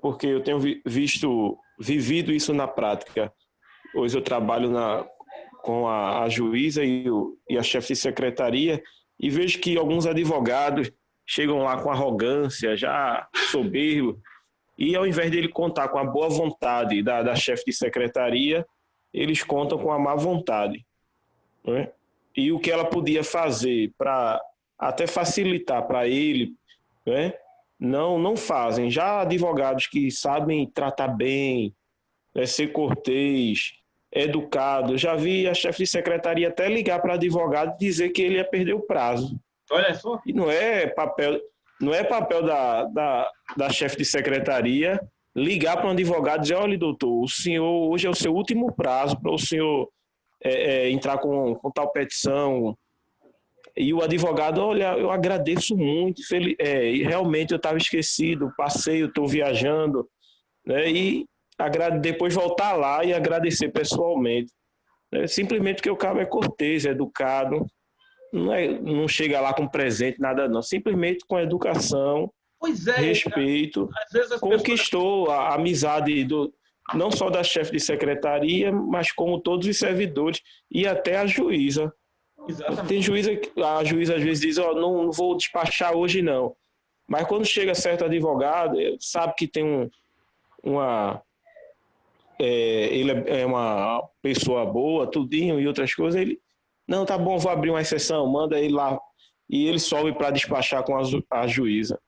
porque eu tenho vivido isso na prática. Hoje eu trabalho com a juíza e a chefe de secretaria e vejo que alguns advogados chegam lá com arrogância, já soberbo, e ao invés de ele contar com a boa vontade da chefe de secretaria, eles contam com a má vontade. Né? E o que ela podia fazer para até facilitar para ele, né? não fazem. Já advogados que sabem tratar bem, ser cortês, educado, já vi a chefe de secretaria até ligar para advogado e dizer que ele ia perder o prazo. Olha só. E não é papel da chefe de secretaria ligar para um advogado e dizer: olha, doutor, o senhor hoje é o seu último prazo para o senhor entrar com tal petição. E o advogado: olha, eu agradeço muito, realmente eu estava esquecido, passei, eu estou viajando, né? E depois voltar lá e agradecer pessoalmente. Simplesmente porque o cara é cortês, é educado, não chega lá com presente, nada não, simplesmente com educação, respeito, conquistou a amizade não só da chefe de secretaria, mas como todos os servidores e até a juíza. Exatamente. Tem a juíza às vezes diz: não vou despachar hoje não, mas quando chega certo advogado, sabe que tem ele é uma pessoa boa, tudinho e outras coisas, ele: não, tá bom, vou abrir uma exceção, manda ele lá. E ele sobe para despachar com a juíza.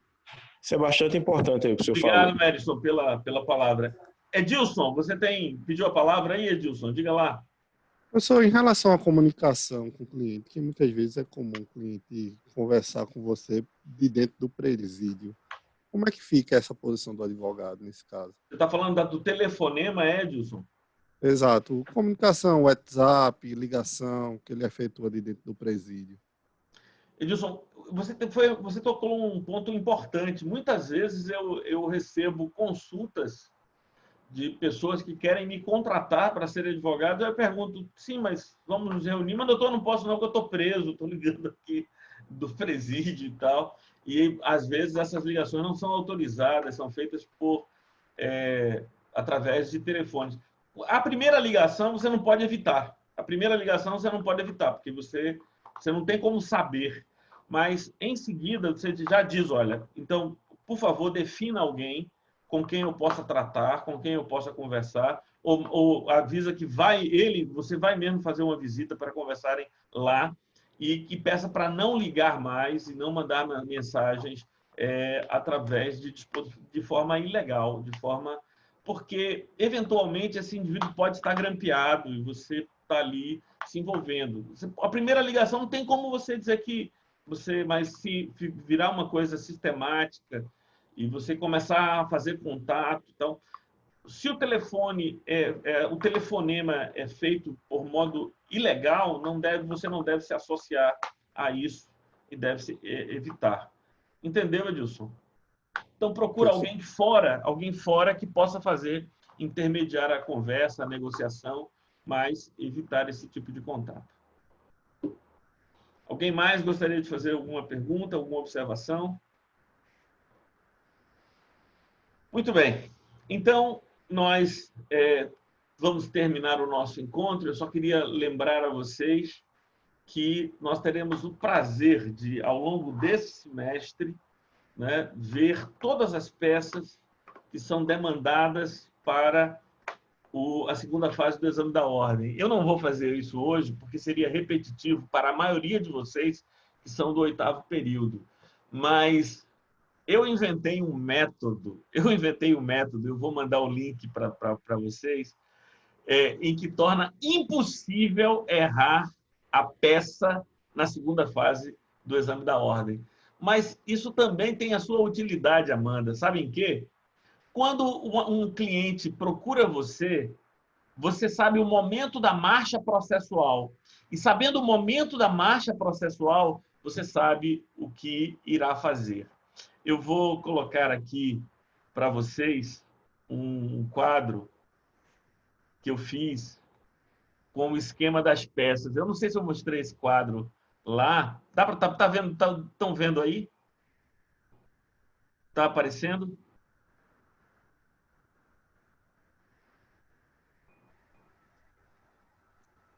Isso é bastante importante aí que o senhor falou. Obrigado, Melison, pela palavra. Edilson, você pediu a palavra aí, Edilson? Diga lá. Professor, em relação à comunicação com o cliente, que muitas vezes é comum o cliente conversar com você de dentro do presídio, como é que fica essa posição do advogado nesse caso? Você está falando do telefonema, Edilson? Exato. Comunicação, WhatsApp, ligação, que ele efetua de dentro do presídio. Edilson, você tocou um ponto importante. Muitas vezes eu recebo consultas de pessoas que querem me contratar para ser advogado. Eu pergunto: sim, mas vamos nos reunir? Mas, doutor, não posso não, porque eu estou preso, estou ligando aqui do presídio e tal. E, às vezes, essas ligações não são autorizadas, são feitas através de telefones. A primeira ligação você não pode evitar. Porque você não tem como saber. Mas, em seguida, você já diz: olha, então, por favor, defina alguém com quem eu possa tratar, com quem eu possa conversar, ou avisa que você vai mesmo fazer uma visita para conversarem lá, e que peça para não ligar mais e não mandar mensagens através de forma ilegal, porque, eventualmente, esse indivíduo pode estar grampeado e você está ali se envolvendo. A primeira ligação não tem como você dizer que mas se virar uma coisa sistemática e você começar a fazer contato, então, se o o telefonema é feito por modo ilegal, você não deve se associar a isso e deve se evitar. Entendeu, Edilson? Então procura alguém fora que possa intermediar a conversa, a negociação, mas evitar esse tipo de contato. Alguém mais gostaria de fazer alguma pergunta, alguma observação? Muito bem. Então, nós vamos terminar o nosso encontro. Eu só queria lembrar a vocês que nós teremos o prazer de, ao longo desse semestre, né, ver todas as peças que são demandadas para a segunda fase do exame da ordem. Eu não vou fazer isso hoje, porque seria repetitivo para a maioria de vocês que são do 8º período. Mas eu inventei um método, eu vou mandar o link para vocês, em que torna impossível errar a peça na segunda fase do exame da ordem. Mas isso também tem a sua utilidade, Amanda. Sabe em quê? Quando um cliente procura você, você sabe o momento da marcha processual. E sabendo o momento da marcha processual, você sabe o que irá fazer. Eu vou colocar aqui para vocês um quadro que eu fiz com o esquema das peças. Eu não sei se eu mostrei esse quadro lá. Estão vendo aí? Está aparecendo?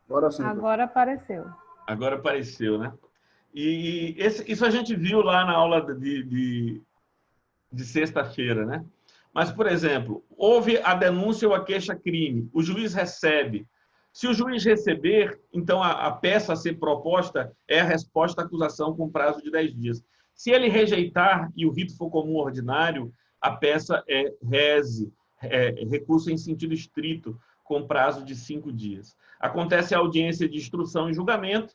Agora sim. Agora apareceu. Agora apareceu, né? E isso a gente viu lá na aula de sexta-feira, né? Mas, por exemplo, houve a denúncia ou a queixa-crime, o juiz recebe. Se o juiz receber, então a peça a ser proposta é a resposta à acusação com prazo de 10 dias. Se ele rejeitar e o rito for comum ordinário, a peça é rese, recurso em sentido estrito, com prazo de 5 dias. Acontece a audiência de instrução e julgamento.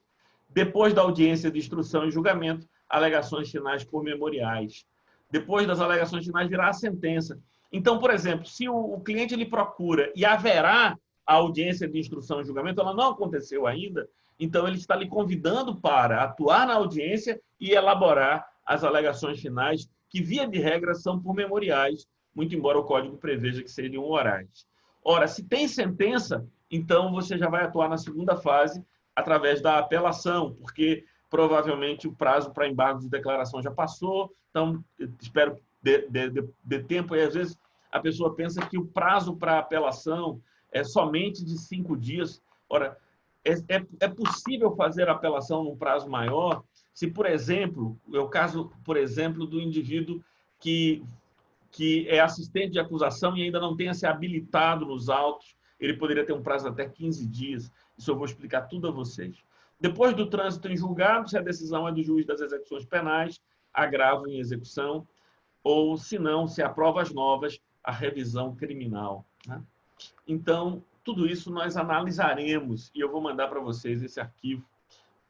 Depois da audiência de instrução e julgamento, alegações finais por memoriais. Depois das alegações finais, virá a sentença. Então, por exemplo, se o cliente lhe procura e haverá a audiência de instrução e julgamento, ela não aconteceu ainda, então ele está lhe convidando para atuar na audiência e elaborar as alegações finais, que, via de regra, são por memoriais, muito embora o código preveja que seriam orais. Ora, se tem sentença, então você já vai atuar na segunda fase através da apelação, porque provavelmente o prazo para embargo de declaração já passou, então espero dê tempo, e às vezes a pessoa pensa que o prazo para apelação é somente de 5 dias. Ora, é possível fazer apelação num prazo maior se, por exemplo, é o caso, por exemplo, do indivíduo que é assistente de acusação e ainda não tenha se habilitado nos autos, ele poderia ter um prazo de até 15 dias. Isso eu vou explicar tudo a vocês. Depois do trânsito em julgado, se a decisão é do juiz das execuções penais, agravo em execução, ou, se não, se há provas novas, a revisão criminal, né? Então, tudo isso nós analisaremos e eu vou mandar para vocês esse arquivo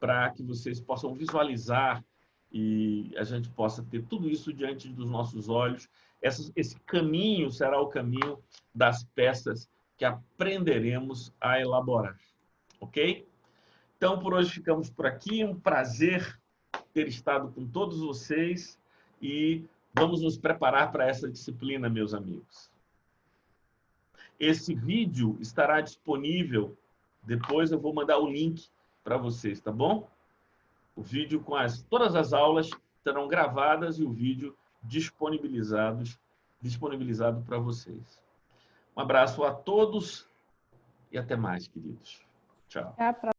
para que vocês possam visualizar e a gente possa ter tudo isso diante dos nossos olhos. Esse caminho será o caminho das peças que aprenderemos a elaborar. Ok? Então, por hoje ficamos por aqui. Um prazer ter estado com todos vocês e vamos nos preparar para essa disciplina, meus amigos. Esse vídeo estará disponível, depois eu vou mandar o link para vocês, tá bom? O vídeo com todas as aulas serão gravadas e o vídeo disponibilizado para vocês. Um abraço a todos e até mais, queridos. Tchau. Até a próxima.